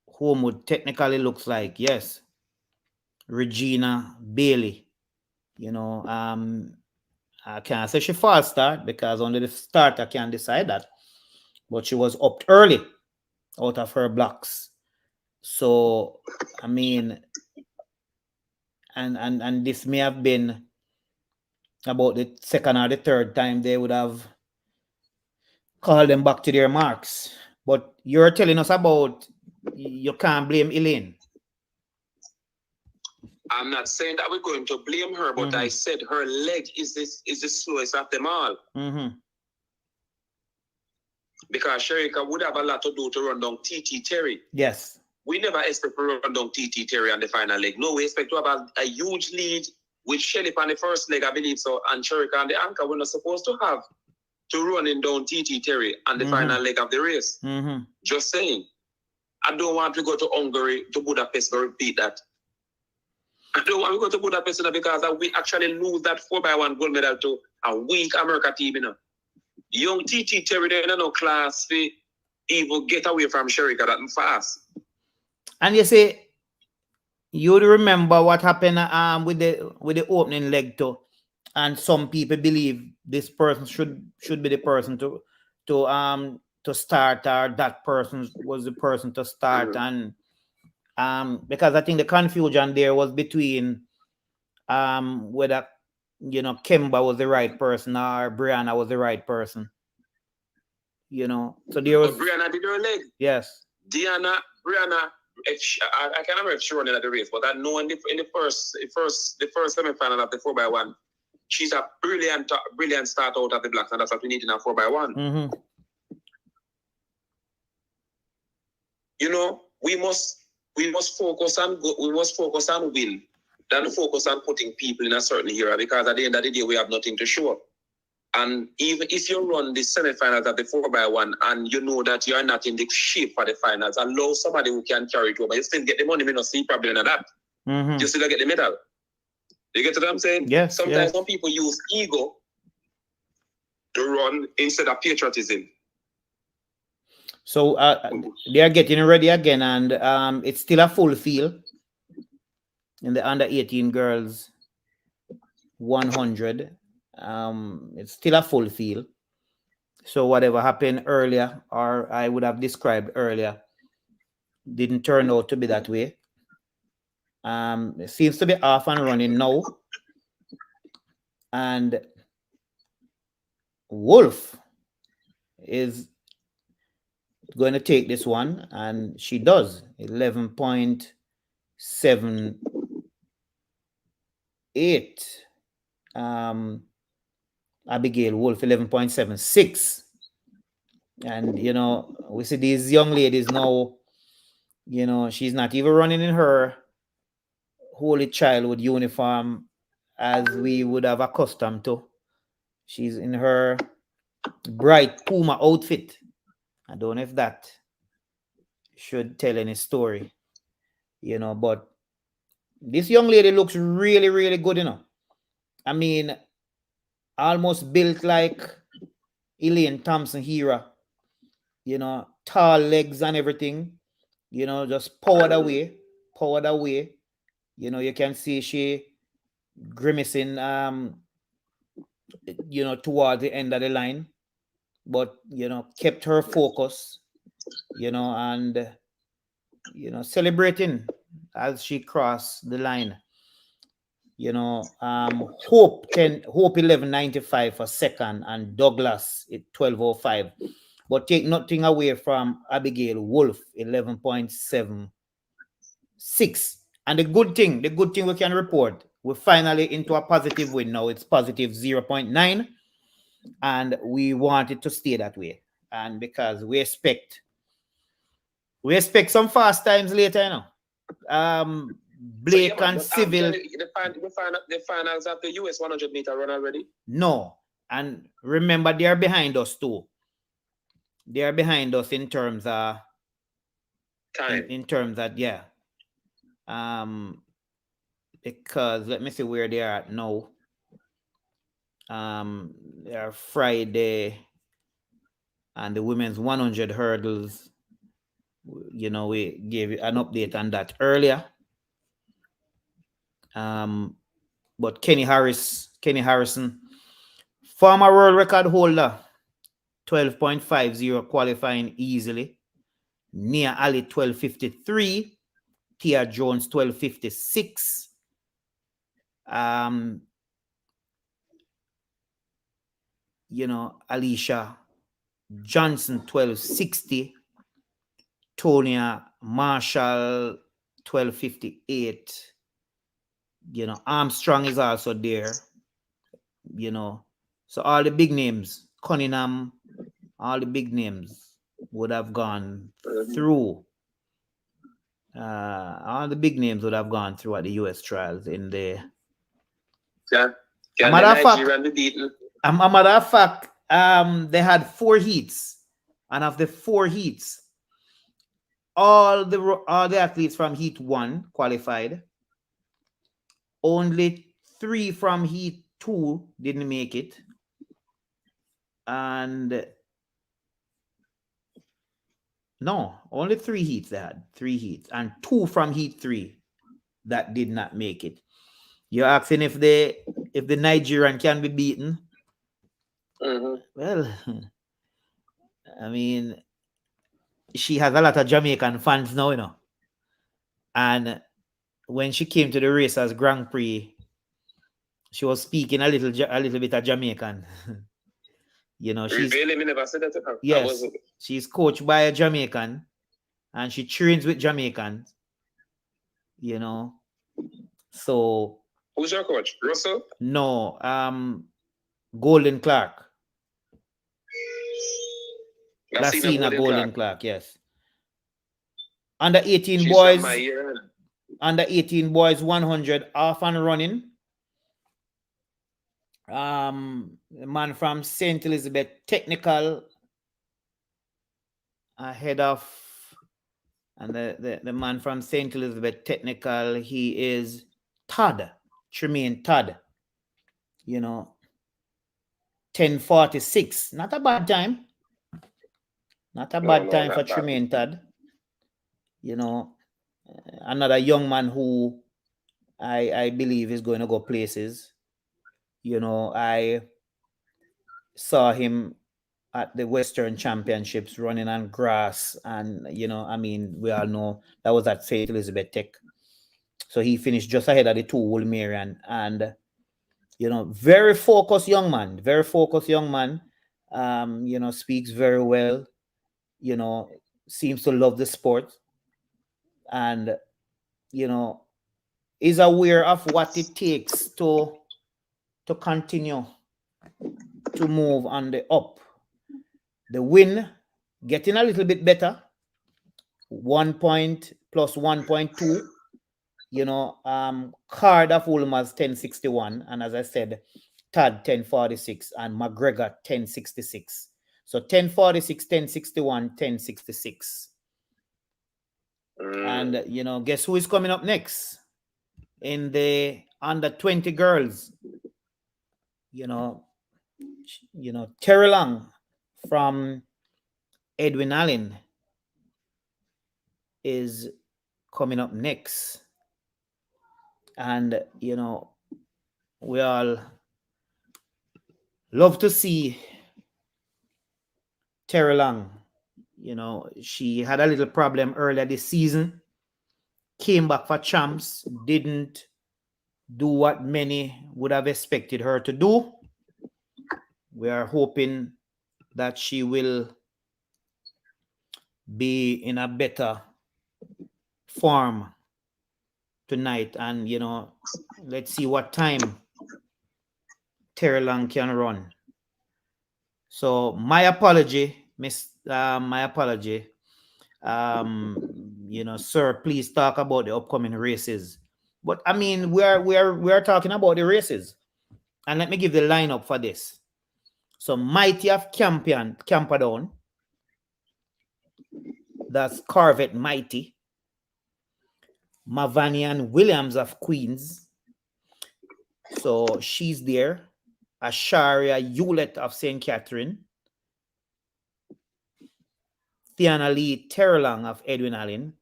Homewood technically looks like, yes, Regina Bailey. I can't say she false start, because under the start I can't decide that, but she was up early out of her blocks. So I mean, and this may have been about the second or the third time they would have called them back to their marks. But you're telling us about you can't blame Elaine. I'm not saying that we're going to blame her, but I said her leg is the slowest of them all. Because Sherika would have a lot to do to run down TT Terry. Yes. We never expect to run down TT Terry on the final leg. No, we expect to have a huge lead with Shelly on the first leg, I believe so, and Sherika on the anchor. We're not supposed to have to running down TT Terry on the final leg of the race. Just saying. I don't want to go to Hungary, to Budapest, to repeat that. I don't want to go to Budapest because we actually lose that 4x1 gold medal to a weak America team. Young TT Terry, they no class for even get away from Sherika that fast. And you see, you remember what happened with the opening leg too, and some people believe this person should be the person to start, or that person was the person to start, and because I think the confusion there was between whether Kemba was the right person or Brianna was the right person. So there was. But Brianna did her leg. Yes. Brianna. I can't remember if she ran in the race, but I know in the first semi-final of the 4x1, she's a brilliant start out of the blocks, and that's what we need in a 4x1. We must focus on win than focus on putting people in a certain era, because at the end of the day we have nothing to show. And even if you run the semi-finals at the 4x1 and you know that you are not in the shape for the finals, allow somebody who can carry it over. You still get the money, not see problem in that. You still get the medal. You get what I'm saying? Yes. Sometimes some people use ego to run instead of patriotism. So they are getting ready again, and it's still a full field in the under 18 girls 100. It's still a full field. So whatever happened earlier, or I would have described earlier, didn't turn out to be that way. It seems to be off and running now. And Wolf is going to take this one, and she does. 11.78. Abigail Wolf 11.76. And we see these young ladies now, she's not even running in her Holy Childhood uniform as we would have accustomed to. She's in her bright Puma outfit. I don't know if that should tell any story, but this young lady looks really, really good, I mean, almost built like Elaine Thompson Hera, tall legs and everything, just powered away. You can see she grimacing, toward the end of the line, but, kept her focus, and, celebrating as she crossed the line. Hope 11.95 for second, and Douglas at 12.05. But take nothing away from Abigail Wolf 11.76. And the good thing we can report, we're finally into a positive win now. It's positive 0.9, and we want it to stay that way. And because we expect some fast times later, Blake and Civil. The finals of the US 100-meter run already? No. And remember, they are behind us too. They are behind us in terms of time. In terms that, yeah. Because let me see where they are at now. They are Friday, and the women's 100 hurdles. We gave an update on that earlier. But Kenny Harrison, former world record holder, 12.50 qualifying easily. Nia Ali 12.53, Tia Jones 12.56. Alicia Johnson 12.60, Tonya Marshall 12.58. Armstrong is also there. So all the big names, Cunningham, all the big names would have gone through. All the big names would have gone through at the US trials in the. Yeah. A matter of fact, they had 4 heats, and of the 4 heats, all the athletes from heat 1 qualified. Only 3 from heat 2 didn't make it, and no, only 3 heats they had. 3 heats, and 2 from heat 3 that did not make it. You're asking if the Nigerian can be beaten? Well, I mean, she has a lot of Jamaican fans now, and when she came to the race as Grand Prix, she was speaking a little bit of Jamaican. She's really, me never said that to her. Yes, she's coached by a Jamaican, and she trains with Jamaicans. So who's your coach? Russell? No, Golden Clark. Lassina Golden Clark, yes. Under 18 boys. Under 18 boys 100 off and running. The man from St. Elizabeth Technical ahead of, and the man from St. Elizabeth Technical, he is Todd, Tremaine Todd. 10:46. Not a bad time. Not a bad time for Tremaine Todd. Another young man who I believe is going to go places. I saw him at the Western Championships running on grass, and we all know that was at St. Elizabeth Tech. So he finished just ahead of the 2 Woolmerian, and very focused young man, speaks very well, seems to love the sport, and is aware of what it takes to continue to move on the up. The win getting a little bit better, 1 point plus 1.2. Cardiff Woolmers 10.61, and as I said, Todd 10.46, and McGregor 10.66. So 10.46, 10.61, 10.66. And guess who is coming up next in the under 20 girls? Terry Long from Edwin Allen is coming up next. And we all love to see Terry Long. She had a little problem earlier this season, came back for champs, didn't do what many would have expected her to do. We are hoping that she will be in a better form tonight. And, let's see what time Terlang can run. So my apology, my apology. Sir, please talk about the upcoming races. But I mean, we are talking about the races. And let me give the lineup for this. So Mighty of Camperdown. That's Corvette Mighty. Mavanian Williams of Queens. So she's there. Asharia Hewlett of St. Catherine. Tiana Lee Terlang of Edwin Allen.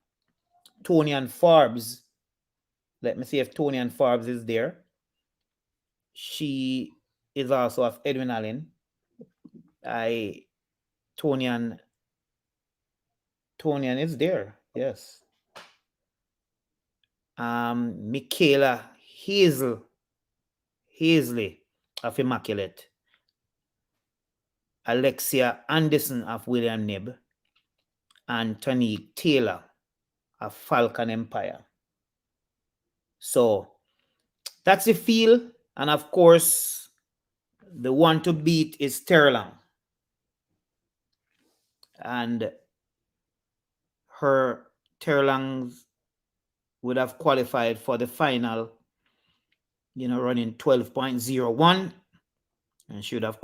Tony and Forbes. Let me see if Tony and Forbes is there. She is also of Edwin Allen. Tony and is there. Yes. Michaela Hazley of Immaculate. Alexia Anderson of William Nib. And Tonique Taylor of Falcon Empire. So that's the feel. And of course, the one to beat is Terlang. And her Terlang would have qualified for the final, running 12.01, and should have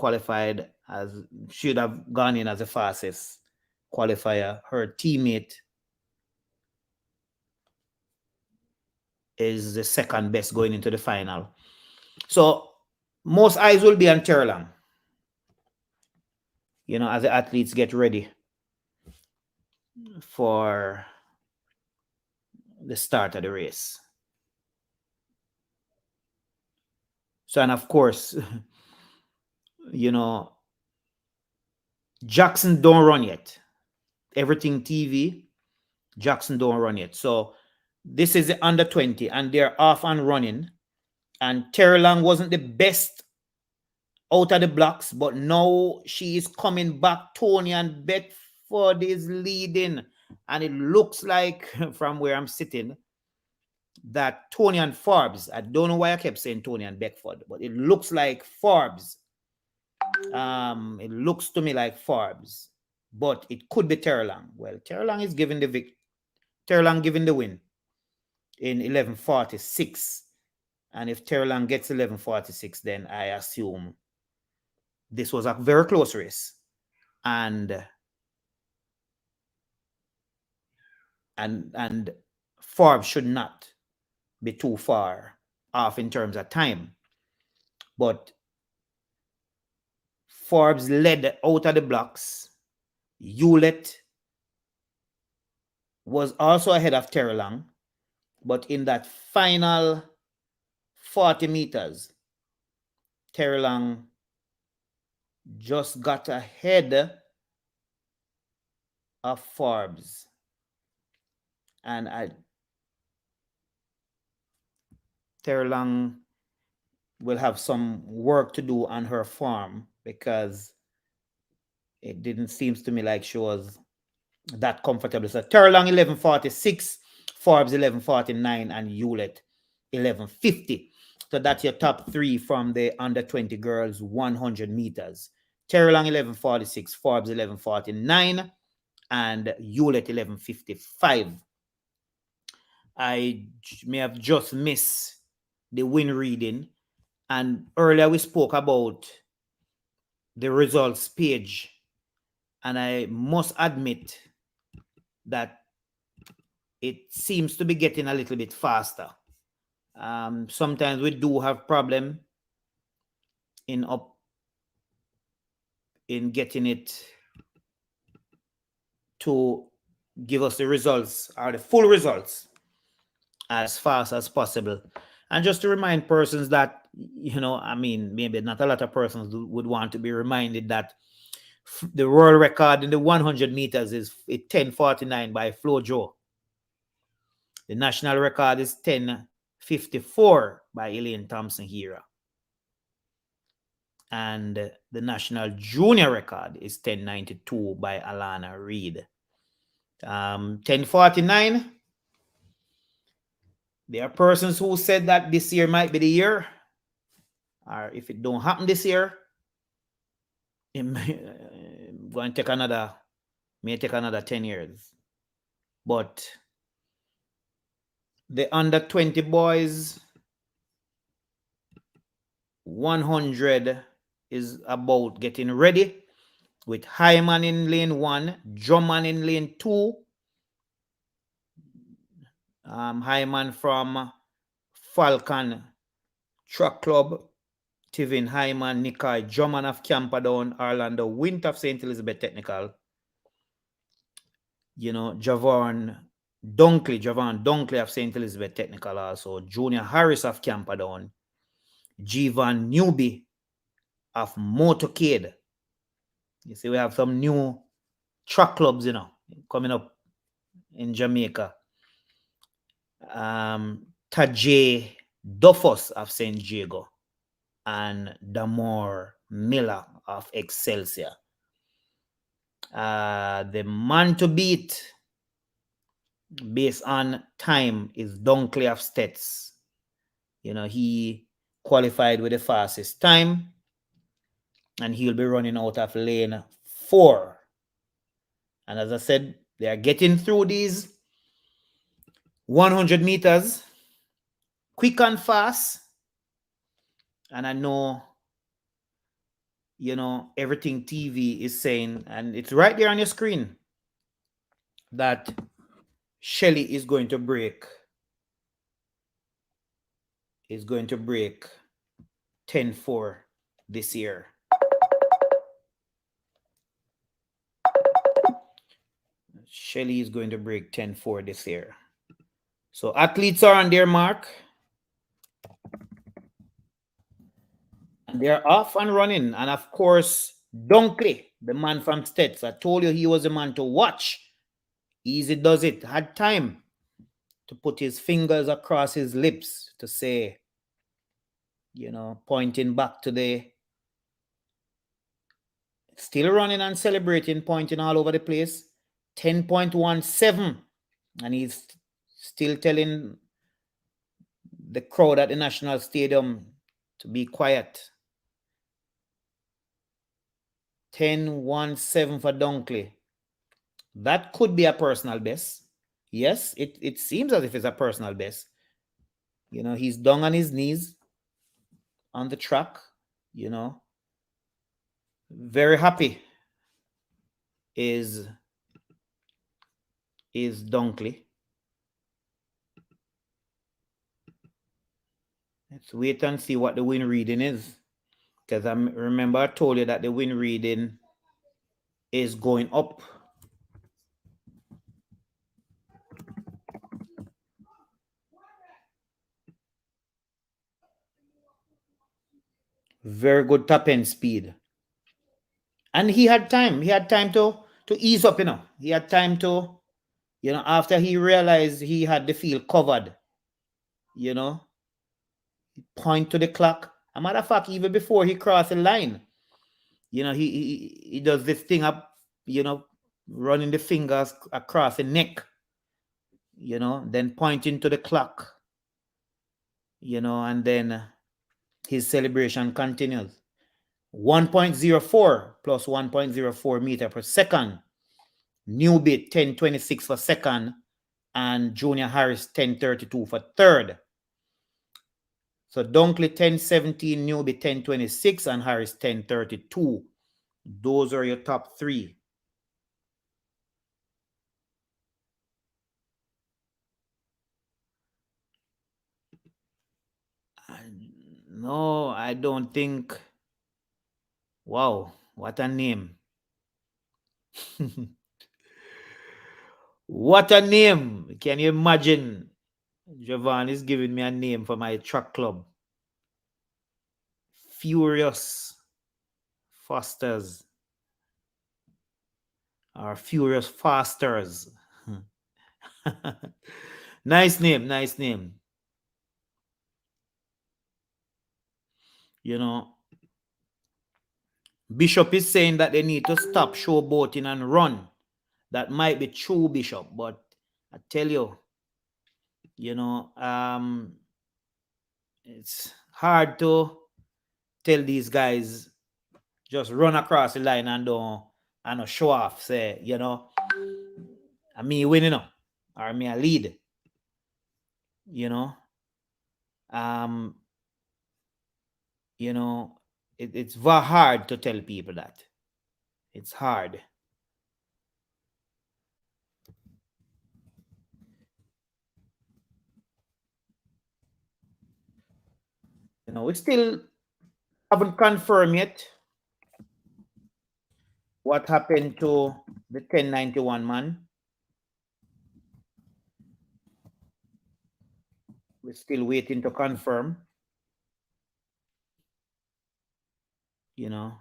gone in as the fastest qualifier. Her teammate is the second best going into the final. So most eyes will be on Terlang, as the athletes get ready for the start of the race. So, and of course, Jackson don't run yet. Everything TV, Jackson don't run yet. So this is the under 20 and they're off and running. And Terlang wasn't the best out of the blocks, but now she is coming back. Tony and Bedford is leading. And it looks like, from where I'm sitting, that Tony and Forbes, I don't know why I kept saying Tony and Beckford, but it looks like Forbes. It looks to me like Forbes, but it could be Terlang. Well, Terlang is giving Terlang giving the win in 11:46. And if Terlang gets 11:46, then I assume this was a very close race. And Forbes should not be too far off in terms of time. But Forbes led out of the blocks. Hewlett was also ahead of Terlang. But in that final 40 meters, Terlang just got ahead of Forbes. And Terlang will have some work to do on her form, because it didn't seem to me like she was that comfortable. So Terlang 11:46, Forbes 11:49, and Hewlett 11:50. So that's your top three from the under 20 girls 100 meters. Terlang 11:46, Forbes 11:49, and Hewlett 11:55. I may have just missed the win reading. And earlier we spoke about the results page. And I must admit that it seems to be getting a little bit faster. Sometimes we do have problem in getting it to give us the results, or the full results, as fast as possible. And just to remind persons that, maybe not a lot of persons would want to be reminded that the world record in the 100 meters is 10:49 by Flo Jo. The national record is 10:54 by Elaine Thompson Hera. And the national junior record is 10:92 by Alana Reed. 10:49. There are persons who said that this year might be the year, or if it don't happen this year, it may take another 10 years. But the under 20 boys 100 is about getting ready, with Hyman in lane 1, Drummond in lane 2. Hyman from Falcon Truck Club, Tivin Hyman, Nikai Drummond of Camperdown, Orlando Wint of St. Elizabeth Technical. Javon Dunkley of St. Elizabeth Technical also. Junior Harris of Camperdown. Jivan Newby of Motorcade. You see, we have some new truck clubs, coming up in Jamaica. Tajay Duffus of St. Diego and Damore Miller of Excelsior. The man to beat based on time is Dunkley of Stets. He qualified with the fastest time, and he'll be running out of lane 4. And as I said, they are getting through these 100 meters quick and fast. And I know, everything TV is saying, and it's right there on your screen, that Shelly is going to break 10:4 this year. Shelly is going to break 10:4 this year. So athletes are on their mark. And they're off and running. And of course, Dunkley, the man from Stets, I told you he was a man to watch. Easy does it. Had time to put his fingers across his lips to say, pointing back to the still running and celebrating, pointing all over the place. 10.17. And he's still telling the crowd at the National Stadium to be quiet. 10.17 for Dunkley. That could be a personal best. Yes, it seems as if it's a personal best. He's down on his knees on the track, very happy is Dunkley. Let's wait and see what the win reading is. Because remember I told you that the win reading is going up. Very good top end speed. And he had time. He had time to ease up, He had time to, after he realized he had the field covered, point to the clock. As a matter of fact, even before he crossed the line, he does this thing up, running the fingers across the neck, then pointing to the clock, and then his celebration continues. 1.04 plus 1.04 meter per second. Newbie 10.26 for second, and Junior Harris 10.32 for third. So Dunkley 10.17, Newbie 10.26, and Harris 10.32. Those are your top 3. No, I don't think. Wow, what a name. What a name. Can you imagine? Javon is giving me a name for my truck club. Furious Fosters. Or Furious Fosters. Nice name, nice name. You know, Bishop is saying that they need to stop showboating and run. That might be true, Bishop, but I tell you, you know, it's hard to tell these guys just run across the line and show off. Say, you know, I me winning up or me a lead. You know, um, you know, it's very hard to tell people that. It's hard. You know, we still haven't confirmed yet what happened to the 1091 man. We're still waiting to confirm. You know,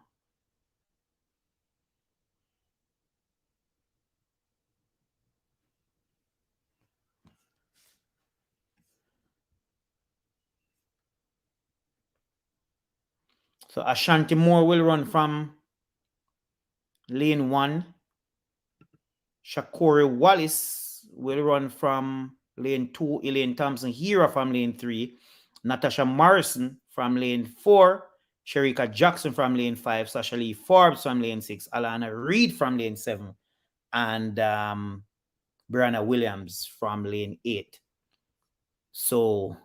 so Ashanti Moore will run from lane 1. Shakori Wallace will run from lane 2. Elaine Thompson Hero from lane 3. Natasha Morrison from lane 4. Sherika Jackson from lane 5. Sasha Lee Forbes from lane 6. Alana Reed from lane 7. And Brianna Williams from lane 8. So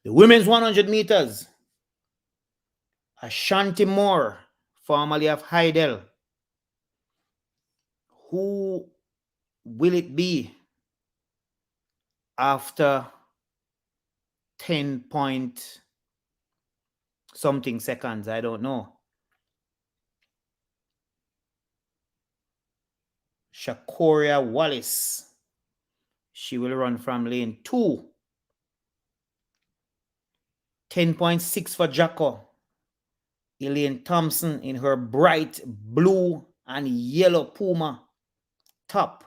the women's 100 meters. Ashanti Moore, formerly of Heidel. Who will it be after 10 point something seconds? I don't know. Shakoria Wallace. She will run from lane 2. 10.6 for Jacko. Elaine Thompson in her bright blue and yellow Puma top.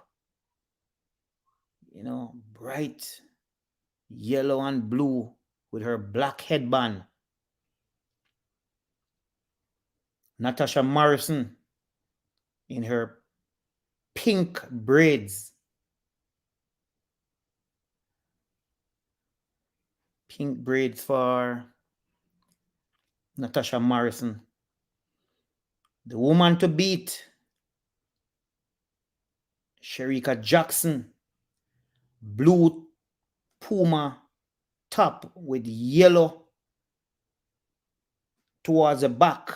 You know, bright yellow and blue with her black headband. Natasha Morrison in her pink braids. Pink braids for Natasha Morrison. The woman to beat, Sherika Jackson. Blue Puma top with yellow towards the back.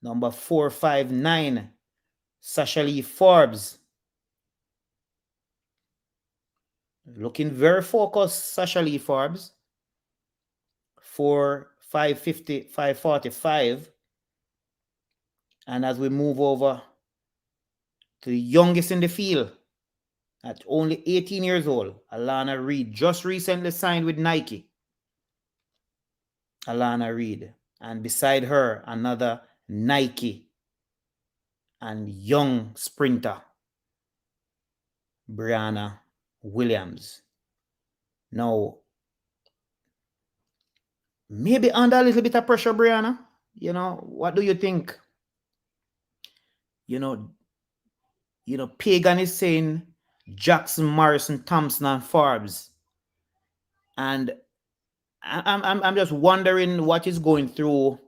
Number 459, Sasha Lee Forbes. Looking very focused, Sasha Lee Forbes. 550, 545. And as we move over to the youngest in the field, at only 18 years old, Alana Reed, just recently signed with Nike. Alana Reed. And beside her, another Nike and young sprinter, Brianna Williams. Now, maybe under a little bit of pressure, Brianna. You know, what do you think? You know, Pagan is saying Jackson, Morrison, Thompson, and Forbes. And I'm just wondering what is going through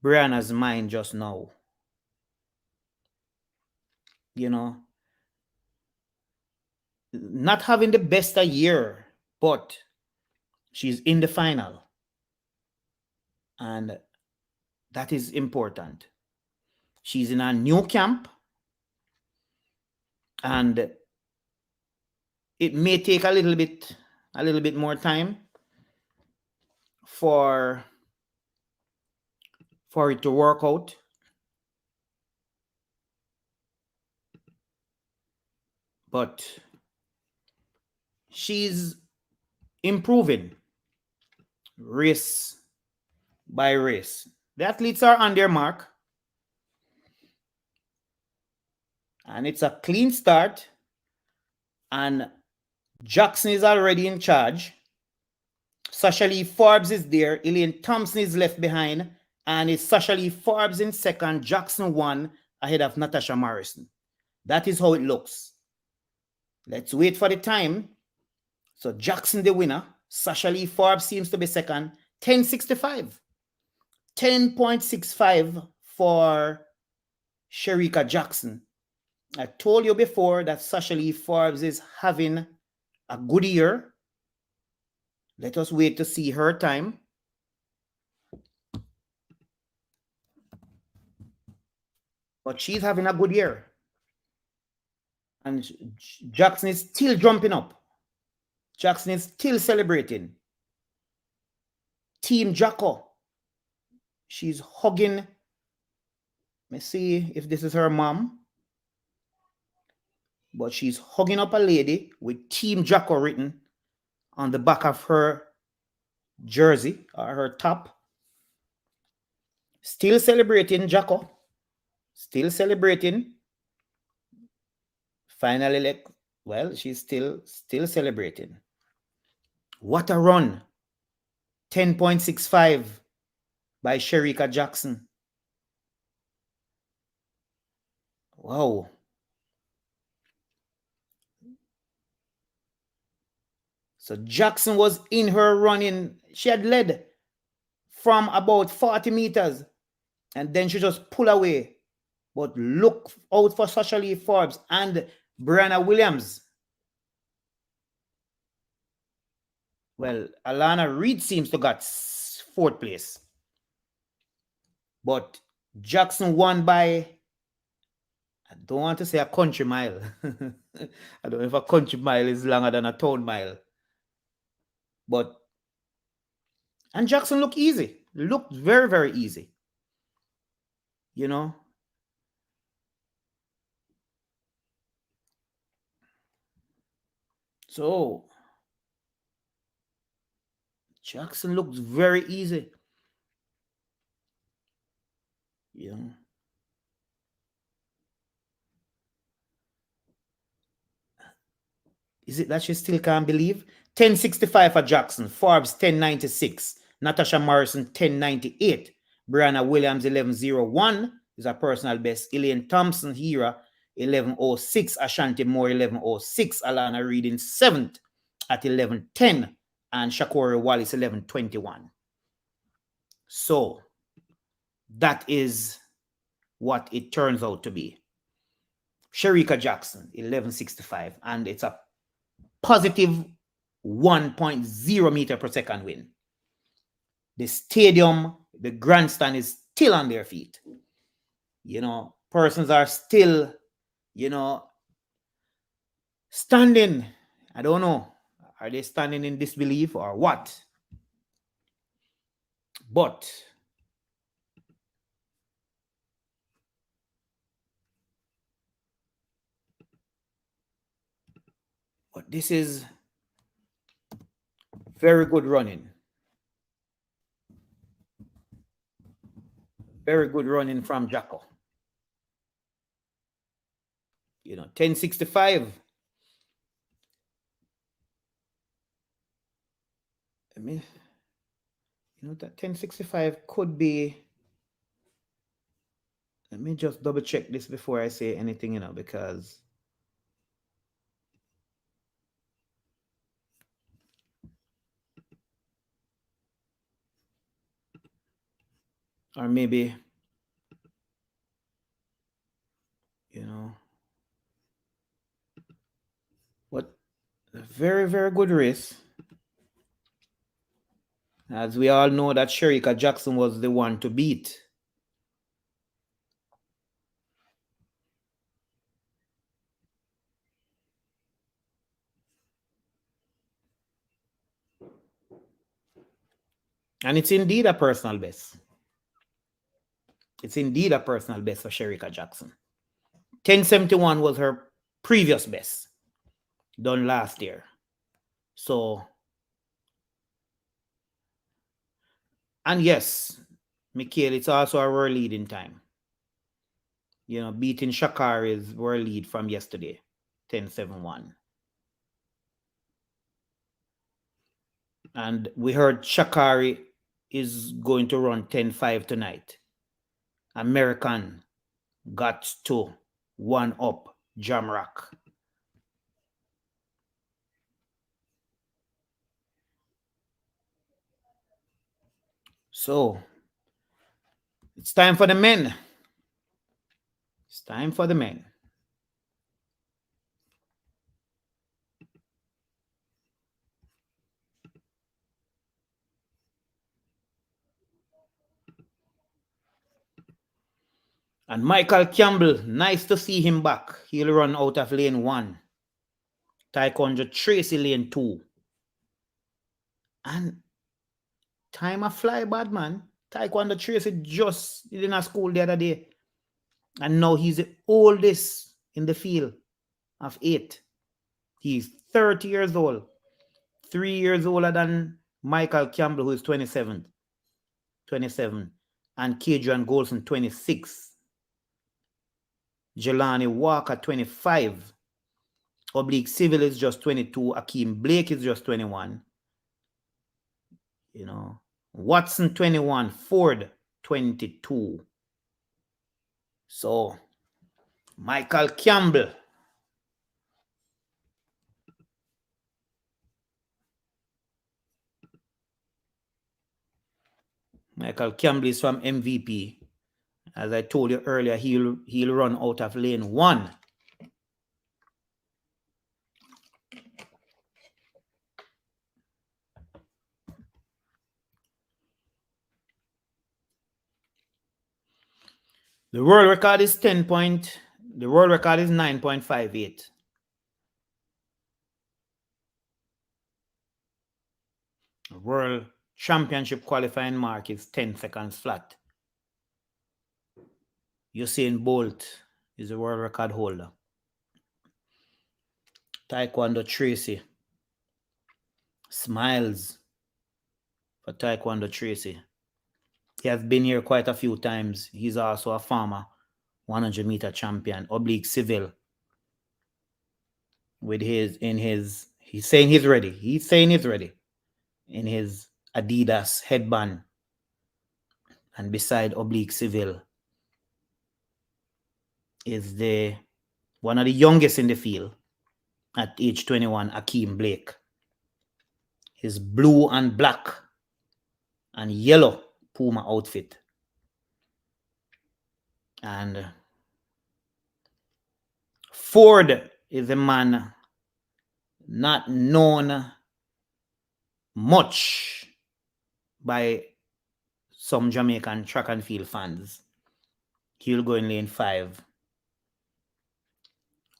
Brianna's mind just now. You know, not having the best a year, but she's in the final. And that is important. She's in a new camp. And it may take a little bit more time for it to work out. But she's improving race by race. The athletes are on their mark. And it's a clean start. And Jackson is already in charge. Sasha Lee Forbes is there. Elaine Thompson is left behind. And it's Sasha Lee Forbes in second. Jackson one ahead of Natasha Morrison. That is how it looks. Let's wait for the time. So Jackson the winner. Sasha Lee Forbes seems to be second. 10.65. 10.65 for Shericka Jackson. I told you before that Sasha Lee Forbes is having a good year. Let us wait to see her time. But she's having a good year. And Jackson is still jumping up. Jackson is still celebrating. Team Jacko. She's hugging. Let me see if this is her mom. But she's hugging up a lady with Team Jacko written on the back of her jersey or her top. Still celebrating, Jacko. Still celebrating. Finally, well, she's still celebrating. What a run. 10.65 by Shericka Jackson. Wow. So Jackson was in her running. She had led from about 40 meters. And then she just pulled away. But look out for Sasha Lee Forbes and Brianna Williams. Well, Alana Reid seems to got fourth place. But Jackson won by, I don't want to say a country mile. I don't know if a country mile is longer than a town mile. But, and Jackson looked easy. Looked very, very easy. You know? So, Jackson looks very easy. You know? Is it that she still can't believe? 10.65 for Jackson. Forbes 10.96. Natasha Morrison 10.98. Brianna Williams 11.01 is a personal best. Elaine Thompson Hira 11.06. Ashanti Moore 11.06. Alana Reid in 7th at 11.10. And Shakori Wallace 11.21. So that is what it turns out to be. Shericka Jackson 11.65. And it's a positive 1.0 meter per second win. The stadium, the grandstand is still on their feet. You know, persons are still, you know, standing. I don't know. Are they standing in disbelief or what? But this is very good running. Very good running from Jacko. You know, 10.65. I mean, you know, that 10.65 could be. Let me just double check this before I say anything, you know, because or maybe, you know, what a very, very good race. As we all know that Shericka Jackson was the one to beat. And it's indeed a personal best. It's indeed a personal best for Shericka Jackson. 10.71 was her previous best done last year. So, and yes, Mikhail, it's also a world lead in time. You know, beating Shakari's world lead from yesterday, 10.71. And we heard Shakari is going to run 10-5 tonight. American got to one up Jamrock. So it's time for the men. It's time for the men. And Michael Campbell, nice to see him back. He'll run out of lane 1. Taekwondo Tracy lane 2. And time a fly bad, man. Taekwondo Tracy just in a school the other day. And now he's the oldest in the field of 8. He's 30 years old. 3 years older than Michael Campbell, who is 27. And Kadrian Golson, 26. Jelani Walker, 25. Oblique Civil is just 22. Akeem Blake is just 21. You know, Watson, 21. Ford, 22. So, Michael Campbell. Michael Campbell is from MVP. As I told you earlier, he'll run out of lane 1. The world record is 9.58. World Championship qualifying mark is 10 seconds flat. Usain Bolt is the world record holder. Taekwondo Tracy. Smiles for Taekwondo Tracy. He has been here quite a few times. He's also a former 100-meter champion. Oblique Civil. He's saying he's ready. He's saying he's ready. In his Adidas headband. And beside Oblique Civil is one of the youngest in the field at age 21, Akeem Blake. His blue and black and yellow Puma outfit. And Ford is a man not known much by some Jamaican track and field fans. He'll go in lane 5.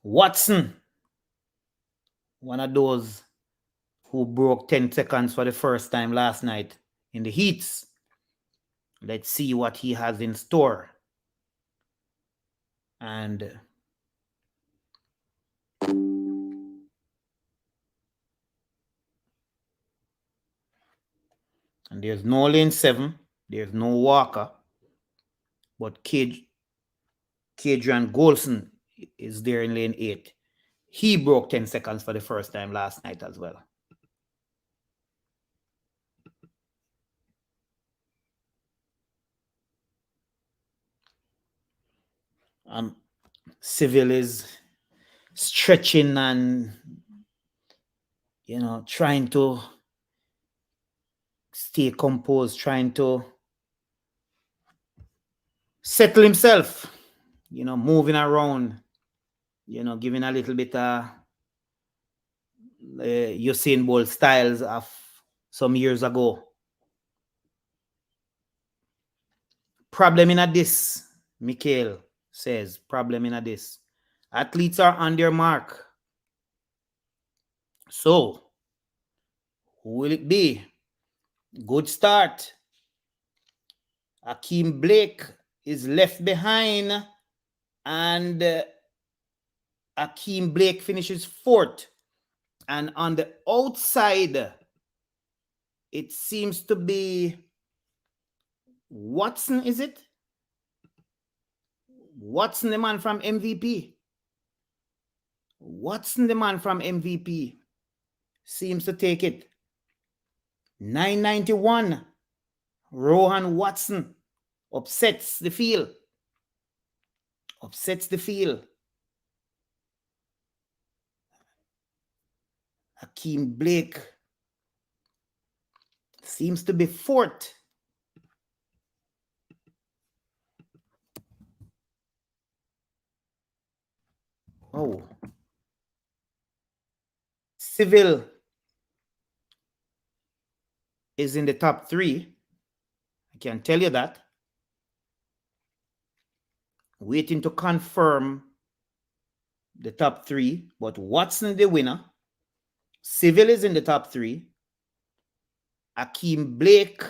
Watson, one of those who broke 10 seconds for the first time last night in the heats. Let's see what he has in store. And there's no lane 7. There's no Walker. But Kadrian Golson is there in lane 8. He broke 10 seconds for the first time last night as well. Civil is stretching and, trying to stay composed, trying to settle himself, moving around, giving a little bit of Usain Bolt styles of some years ago. Problem in this, Mikhail says, problem in this. Athletes are on their mark. So, who will it be? Good start. Akeem Blake is left behind, and Akeem Blake finishes 4th. And on the outside, it seems to be Watson, is it? Watson, the man from MVP. Watson, the man from MVP, seems to take it. 991, Rohan Watson upsets the field. Upsets the field. Hakeem Blake seems to be fourth. Oh. Civil is in the top 3. I can tell you that. Waiting to confirm the top 3, but Watson the winner. Civil is in the top 3. Hakeem Blake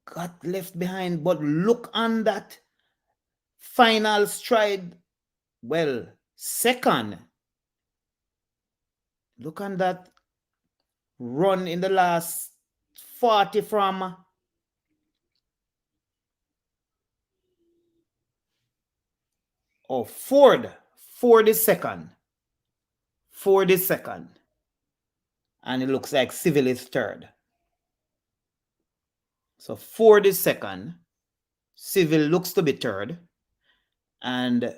got left behind, but look on that final stride. Well, second. Look on that run in the last 40 from Ford. Ford is second. Ford is second. And it looks like Civil is third. So Ford is second. Civil looks to be third. And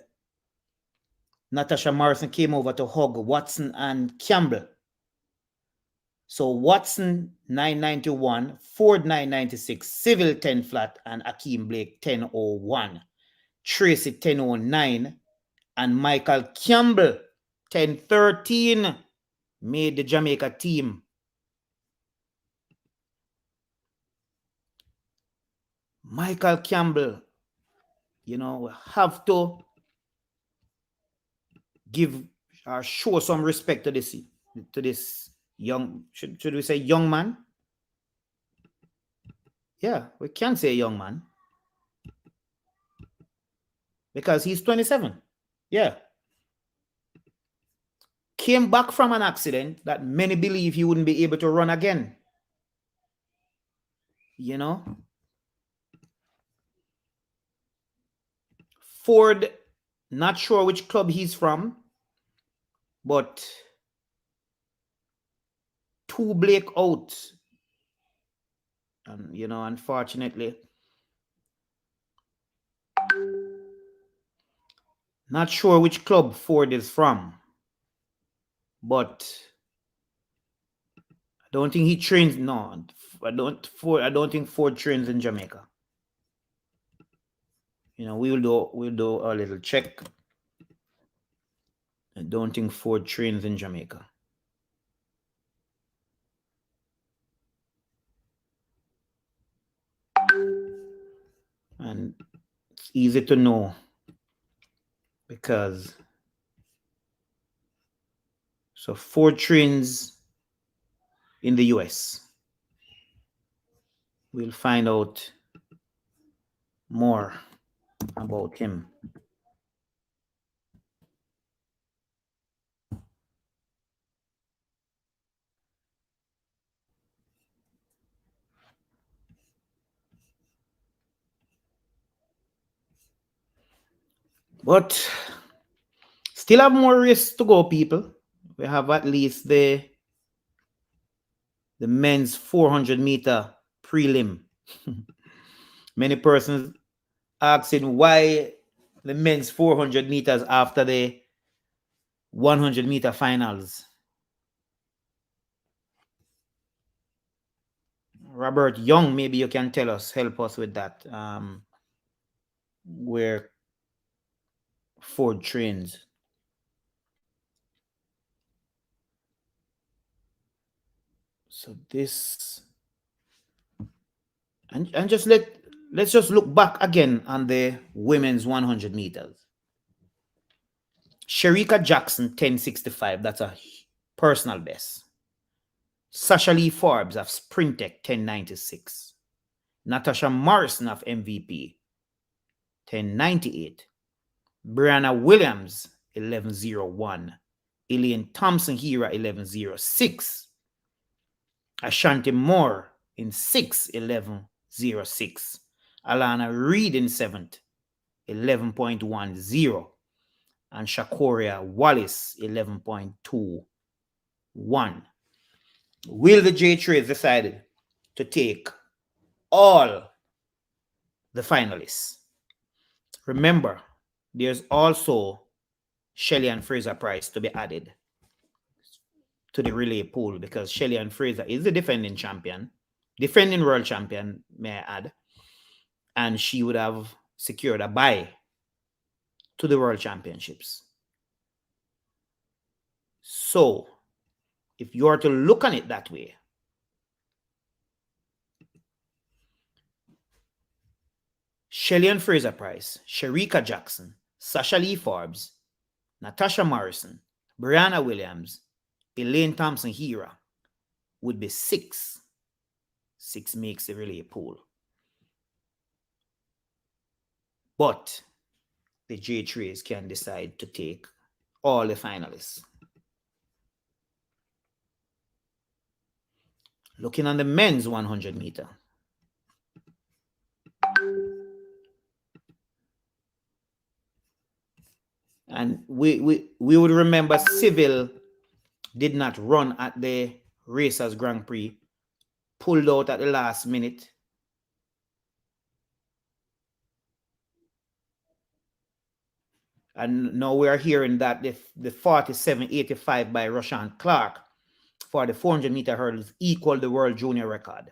Natasha Morrison came over to hug Watson and Campbell. So Watson 991, Ford 996, Civil 10 flat, and Hakeem Blake 1001. Tracy 1009, and Michael Campbell 1013 made the Jamaica team. Michael Campbell, have to give or show some respect to this young, should we say young man? Yeah, we can say young man. Because he's 27. Yeah. Came back from an accident that many believe he wouldn't be able to run again. Ford, not sure which club he's from, but 2 Blake out. And, unfortunately, not sure which club Ford is from, but I don't think he trains. No, I don't think Ford trains in Jamaica. We'll do a little check. I don't think Ford trains in Jamaica. And it's easy to know because Ford trains in the US. We'll find out more about him. But still have more race to go, people. We have at least the men's 400-meter prelim. Many persons asking why the men's 400 meters after the 100-meter finals. Robert Young, maybe you can help us with that. Where Ford trains. So this, and just let's just look back again on the women's 100 meters. Sherika Jackson 1065, that's a personal best. Sasha Lee Forbes of Sprintec 1096. Natasha Morrison of MVP 1098. Brianna Williams 1101. Elaine Thompson Hira 1106. Ashanti Moore in 6th 1106. Alana Reed in 7th 11.10. and Shakoria Wallace 11.21. Will the J Trays decide to take all the finalists? Remember, there's also Shelley and Fraser Price to be added to the relay pool because Shelley and Fraser is the defending champion, defending world champion, may I add, and she would have secured a bye to the world championships. So, if you are to look on it that way, Shelley and Fraser Price, Shericka Jackson, Sasha Lee Forbes, Natasha Morrison, Brianna Williams, Elaine Thompson Hera would be 6. 6 makes the relay pool. But the J Trays can decide to take all the finalists. Looking on the men's 100 meter. And we would remember Civil did not run at the Racers Grand Prix, pulled out at the last minute. And now we are hearing that the 47.85 by Roshan Clark for the 400 meter hurdles equaled the world junior record.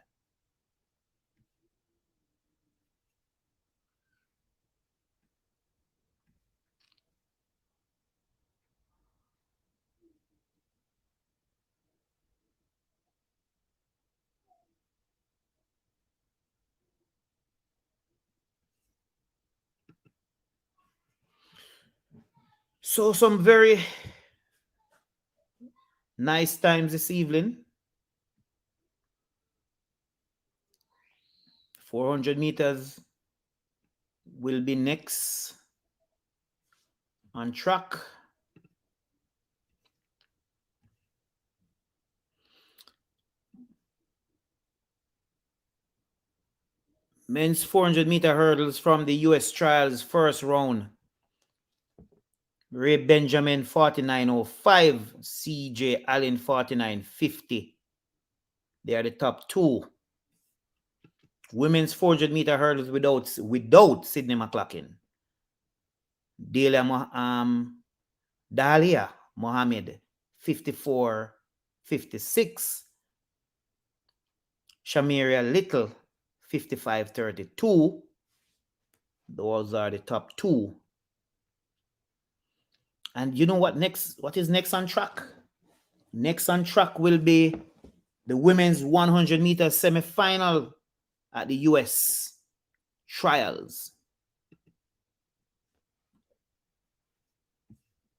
So some very nice times this evening. 400 meters will be next on track. Men's 400 meter hurdles from the US trials first round. Ray Benjamin 49.05, CJ Allen 49.50. They are the top 2. Women's 400 meter hurdles without Sydney McLaughlin. Dahlia Mohammed 54.56. Shamiria Little 55.32. Those are the top 2. And you know what next? What is next on track? Next on track will be the women's 100 meter semi-final at the US trials.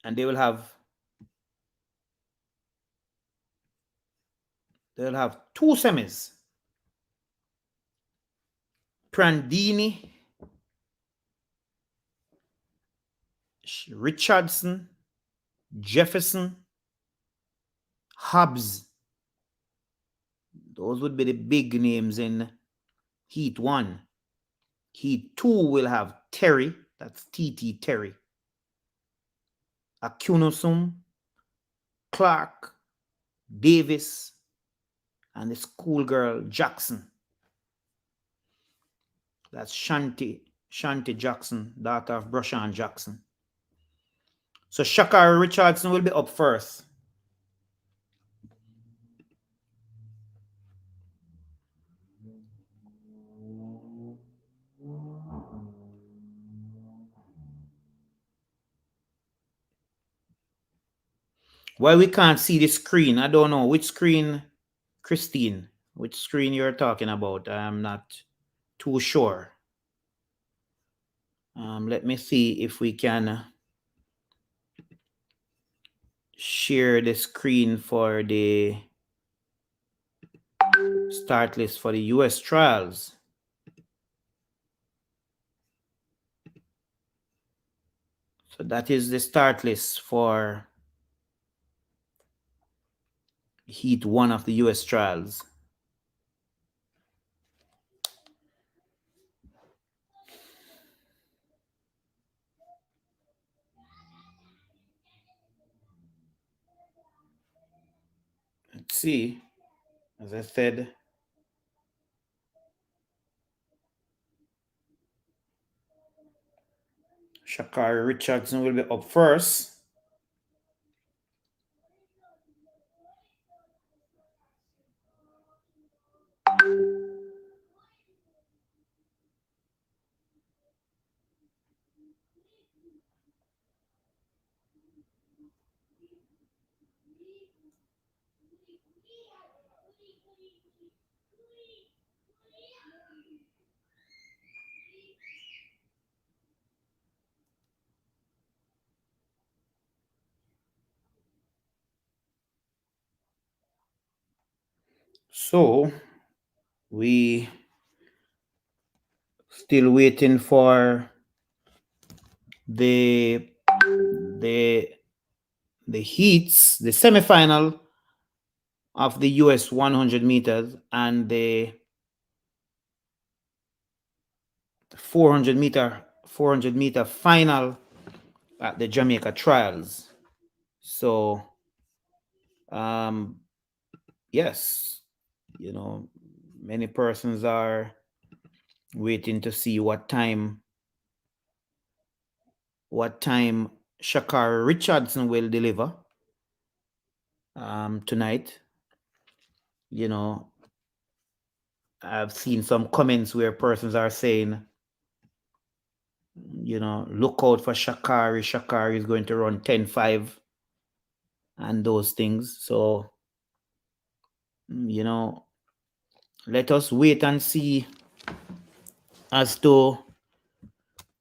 And they'll have 2 semis. Prandini, Richardson, Jefferson, Hobbs. Those would be the big names in Heat 1. Heat 2 will have Terry, that's TT Terry, Akunosum, Clark, Davis, and the schoolgirl Jackson. That's Shanti Jackson, daughter of Broshan Jackson. So Shakari Richardson will be up first. Why we can't see the screen? I don't know. Which screen, Christine? Which screen you're talking about? I'm not too sure. Let me see if we can share the screen for the start list for the US trials. So that is the start list for Heat 1 of the US trials. see. As I said, Shakari Richardson will be up first. So we still waiting for the the the heats, the semifinal of the US 100 meters and the 400 meter final at the Jamaica trials. So yes, many persons are waiting to see what time Shakari Richardson will deliver tonight. I've seen some comments where persons are saying, look out for Shakari. Shakari is going to run 10-5 and those things. So, let us wait and see as to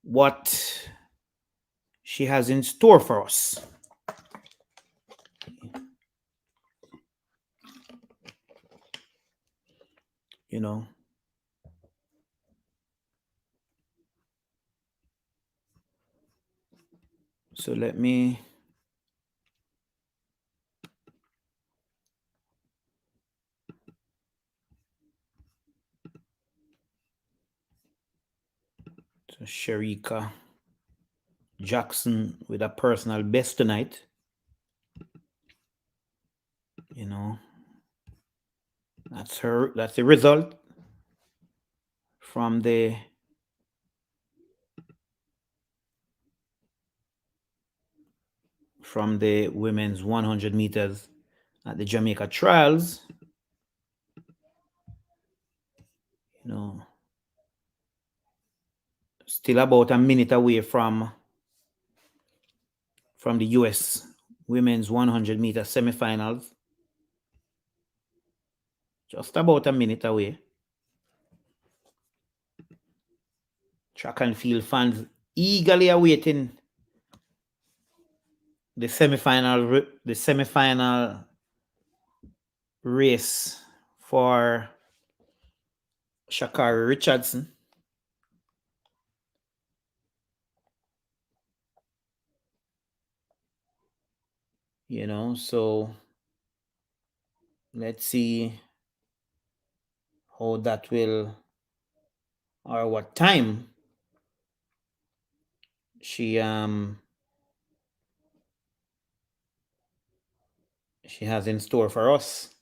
what she has in store for us. So let me Sharika Jackson with a personal best tonight. That's the result from the women's 100 meters at the Jamaica trials. Still about a minute away from the US women's 100 meter semifinals. Just about a minute away. Track and field fans eagerly awaiting the semifinal race for Shakari Richardson. So let's see how that will, or what time she has in store for us.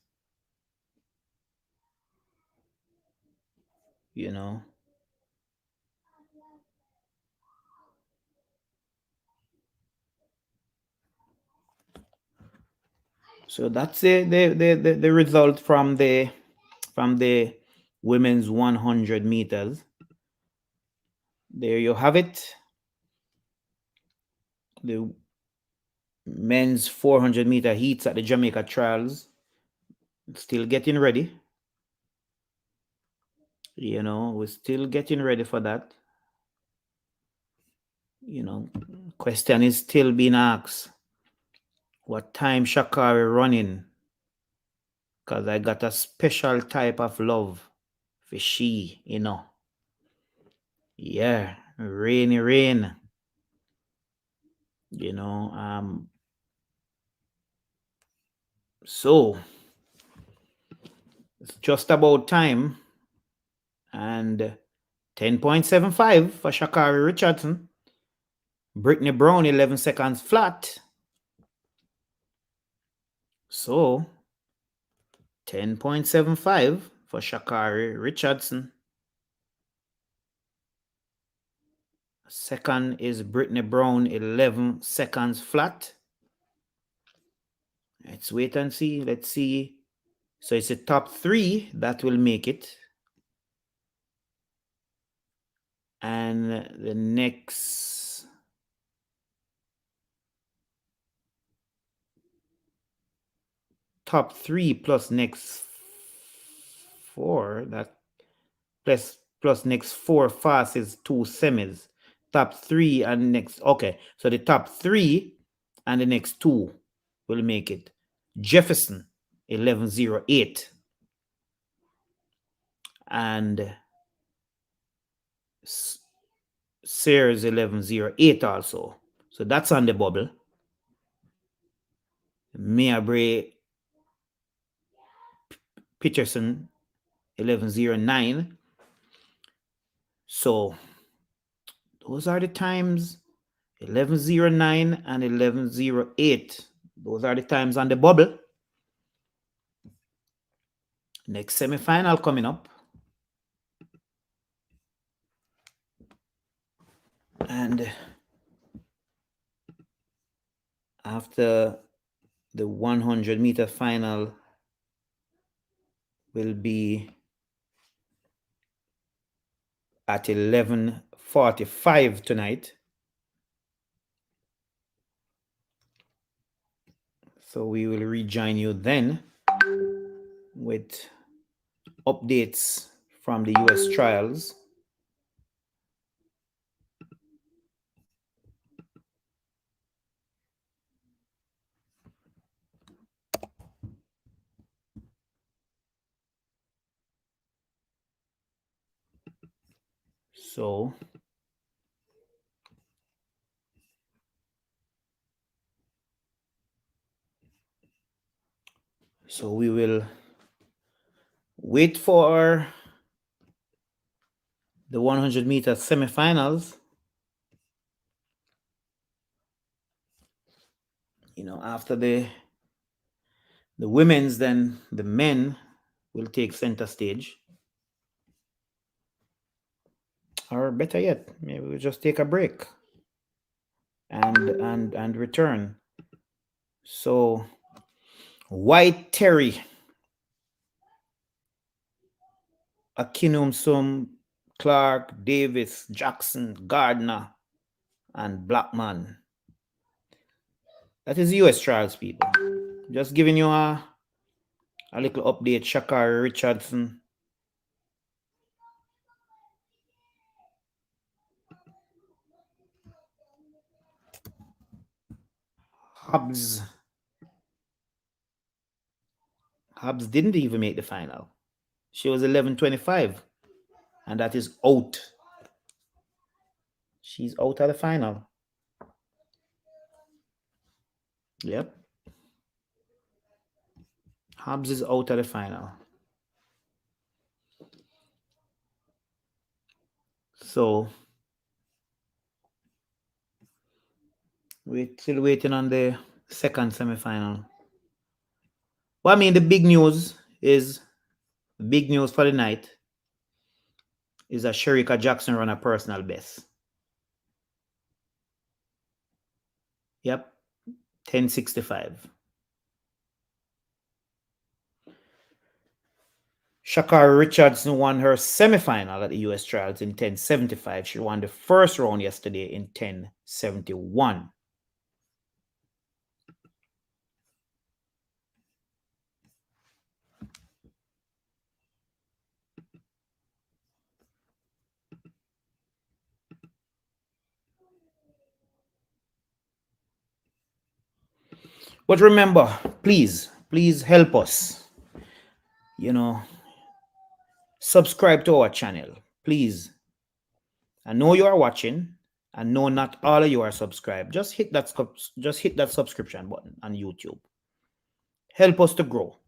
So that's the result from the women's 100 meters. There you have it. The men's 400 meter heats at the Jamaica trials. Still getting ready. We're still getting ready for that. Question is still being asked. What time Shakari running? Because I got a special type of love for she, Yeah, rainy rain. So it's just about time. And 10.75 for Shakari Richardson. Brittany Brown 11 seconds flat. So 10.75 for Shakari Richardson. Second is Brittany Brown, 11 seconds flat. Let's wait and see. Let's see. So it's the top 3 that will make it. And the next top 3 plus next 4, that plus next 4 fast is 2 semis. Top 3 and next, okay. So the top 3 and the next 2 will make it. Jefferson, 11.08. And Sears, 11.08 also. So that's on the bubble. Meabre Peterson, 11.09. So those are the times, 11.09 and 11.08. Those are the times on the bubble. Next semi-final coming up. And after the 100-meter final will be at 11:45 tonight. So we will rejoin you then with updates from the US trials. So we will wait for the 100-meter semifinals. After the women's, then the men will take center stage. Or better yet, maybe we'll just take a break and return. So White Terry, Akinumsum, Clark, Davis, Jackson, Gardner, and Blackman. That is US trials, people. Just giving you a little update. Shakari Richardson. Hobbs didn't even make the final. She was 11.25, and that is out. She's out of the final. Yep. Hobbs is out of the final. So we're still waiting on the second semifinal. Well, I mean, the big news for the night is that Shericka Jackson run a personal best. Yep, 10.65. Shakari Richardson won her semifinal at the US trials in 10.75. She won the first round yesterday in 10.71. But remember, please help us. Subscribe to our channel, please. I know you are watching. I know not all of you are subscribed. Just hit that subscription button on YouTube. Help us to grow.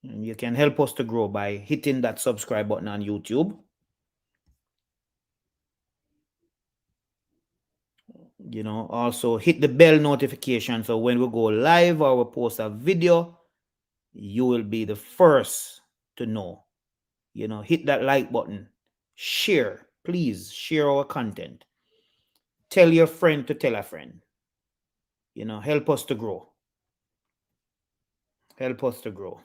And you can help us to grow by hitting that subscribe button on YouTube. Also hit the bell notification so when we go live or we post a video, you will be the first to know. Hit that like button. Share. Please share our content. Tell your friend to tell a friend. Help us to grow. Help us to grow.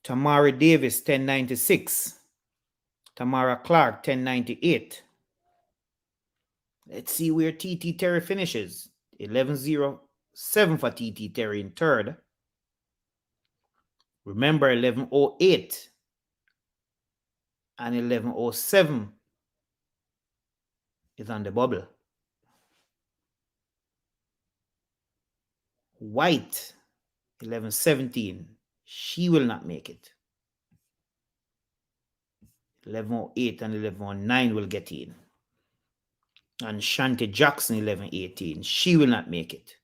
Tamara Davis, 1096. Tamara Clark, 1098. Let's see where TT Terry finishes. 1107 for TT Terry in third. Remember, 1108 and 1107 is on the bubble. White, 1117. She will not make it. 1108 and 1109 will get in. And Shanti Jackson, 1118. She will not make it.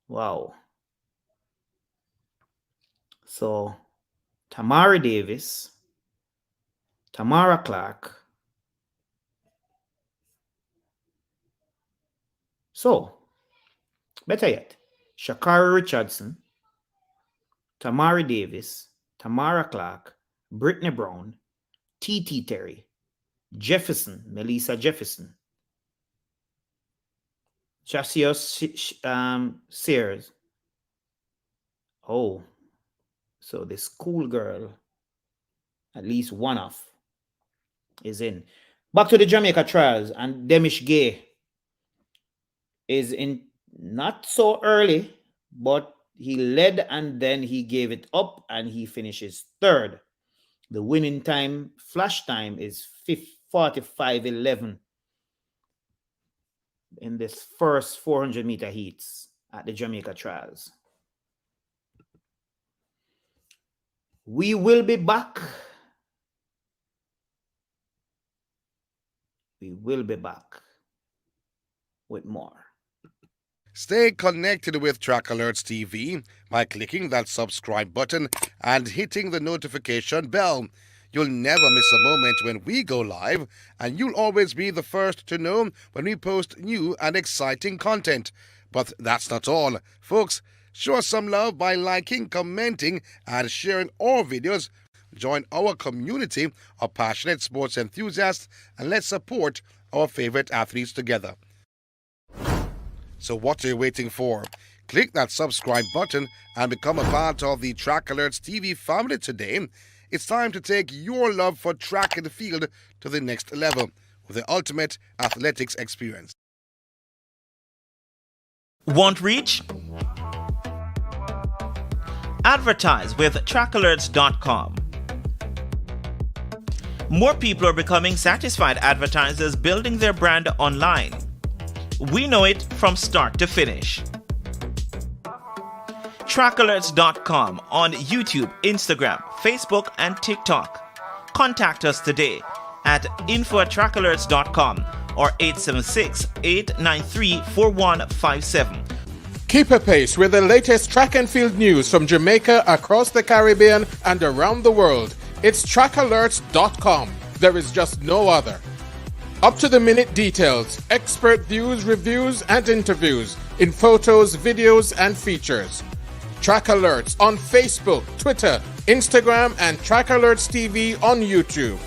Wow. So, Tamara Davis, Tamara Clark. So, better yet, Shakari Richardson, Tamara Davis, Tamara Clark, Brittany Brown, TT Terry, Jefferson, Melissa Jefferson, Chassia Sears. Oh, so the schoolgirl, at least one of, is in. Back to the Jamaica trials, and Demish Gay is in not so early, but he led and then he gave it up and he finishes third. The winning time, flash time, is 45:11 in this first 400-meter heats at the Jamaica trials. We will be back. We will be back with more. Stay connected with Track Alerts TV by clicking that subscribe button and hitting the notification bell. You'll never miss a moment when we go live, and you'll always be the first to know when we post new and exciting content. But that's not all. Folks, show us some love by liking, commenting, and sharing our videos. Join our community of passionate sports enthusiasts, and let's support our favorite athletes together. So what are you waiting for? Click that subscribe button and become a part of the Track Alerts TV family today. It's time to take your love for track and field to the next level with the ultimate athletics experience. Want reach? Advertise with trackalerts.com. More people are becoming satisfied advertisers building their brand online. We know it from start to finish. Trackalerts.com on YouTube, Instagram, Facebook, and TikTok. Contact us today at info@trackalerts.com or 876-893-4157. Keep apace with the latest track and field news from Jamaica, across the Caribbean, and around the world. It's trackalerts.com. There is just no other. Up-to-the-minute details, expert views, reviews, and interviews in photos, videos, and features. Track Alerts on Facebook, Twitter, Instagram, and Track Alerts TV on YouTube.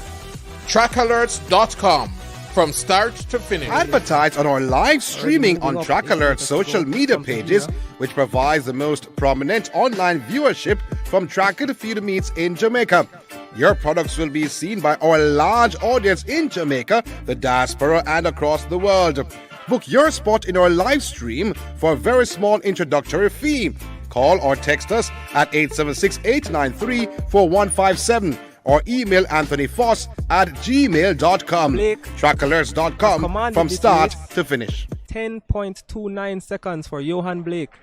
Trackalerts.com. From start to finish. Advertise on our live streaming on Track Alerts social media pages, which provides the most prominent online viewership from track and field meets in Jamaica. Your products will be seen by our large audience in Jamaica, the diaspora, and across the world. Book your spot in our live stream for a very small introductory fee. Call or text us at 876-893-4157 or email anthonyfoss@gmail.com. Trackalerts.com from start to finish. 10.29 seconds for Johan Blake.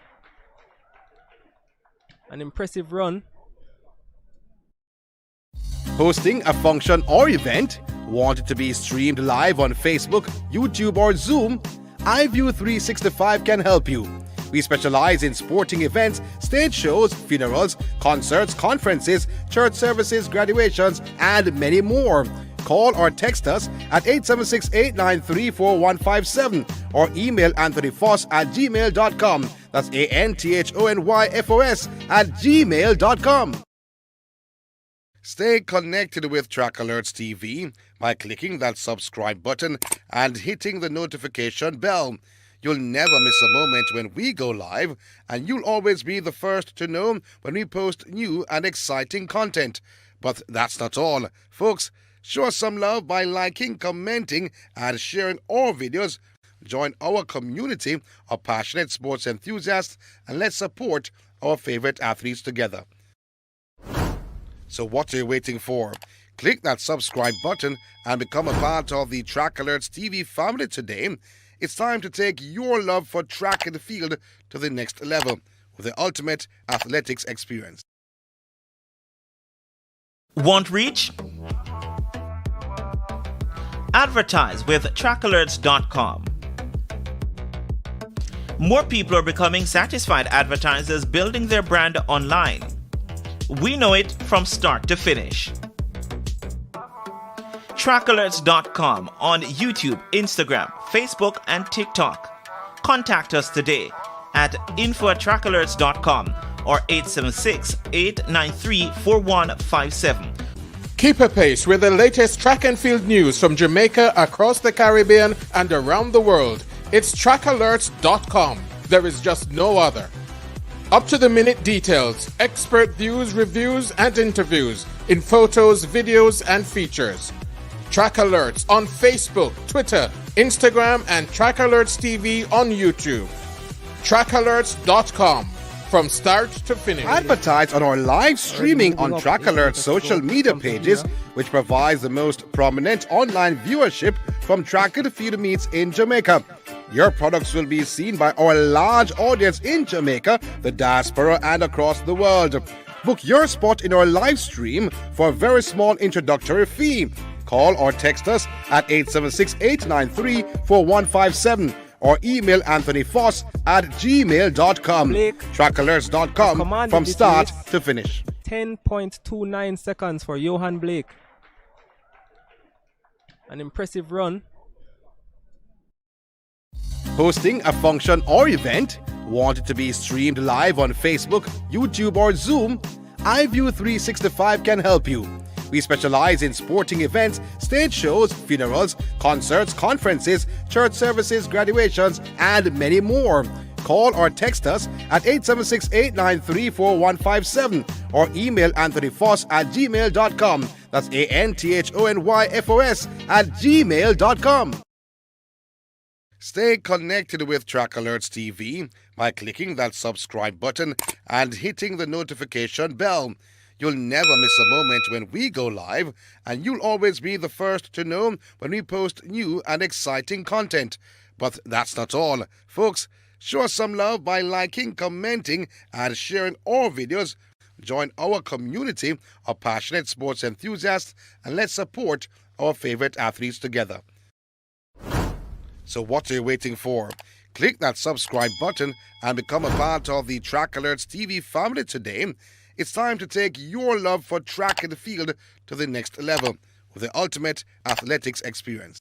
An impressive run. Hosting a function or event? Want it to be streamed live on Facebook, YouTube, or Zoom? iView365 can help you. We specialize in sporting events, stage shows, funerals, concerts, conferences, church services, graduations, and many more. Call or text us at 876-893-4157 or email anthonyfoss@gmail.com. That's ANTHONYFOS@gmail.com. Stay connected with Track Alerts TV by clicking that subscribe button and hitting the notification bell. You'll never miss a moment when we go live, and you'll always be the first to know when we post new and exciting content. But that's not all. Folks, show us some love by liking, commenting, and sharing our videos. Join our community of passionate sports enthusiasts, and let's support our favorite athletes together. So what are you waiting for? Click that subscribe button and become a part of the Track Alerts TV family today. It's time to take your love for track and field to the next level with the ultimate athletics experience. Want reach? Advertise with trackalerts.com. More people are becoming satisfied advertisers building their brand online. We know it from start to finish. Trackalerts.com on YouTube, Instagram, Facebook, and TikTok. Contact us today at info@trackalerts.com or 876-893-4157. Keep apace with the latest track and field news from Jamaica, across the Caribbean, and around the world. It's trackalerts.com. There is just no other. Up-to-the-minute details, expert views, reviews, and interviews in photos, videos, and features. Track Alerts on Facebook, Twitter, Instagram, and Track Alerts TV on YouTube. Trackalerts.com. From start to finish. Advertise on our live streaming on Track Alerts social media pages, which provides the most prominent online viewership from track and field meets in Jamaica. Your products will be seen by our large audience in Jamaica, the diaspora, and across the world. Book your spot in our live stream for a very small introductory fee. Call or text us at 876-893-4157 or email anthonyfoss@gmail.com. Trackalerts.com from start to finish. 10.29 seconds for Johan Blake. An impressive run. Hosting a function or event? Want it to be streamed live on Facebook, YouTube, or Zoom? iView365 can help you. We specialize in sporting events, stage shows, funerals, concerts, conferences, church services, graduations, and many more. Call or text us at 876-893-4157 or email anthonyfoss@gmail.com. That's ANTHONYFOS@gmail.com. Stay connected with Track Alerts TV by clicking that subscribe button and hitting the notification bell. You'll never miss a moment when we go live, and you'll always be the first to know when we post new and exciting content. But that's not all. Folks, show us some love by liking, commenting, and sharing our videos. Join our community of passionate sports enthusiasts, and let's support our favorite athletes together. So what are you waiting for? Click that subscribe button and become a part of the Track Alerts TV family today. It's time to take your love for track and field to the next level with the ultimate athletics experience.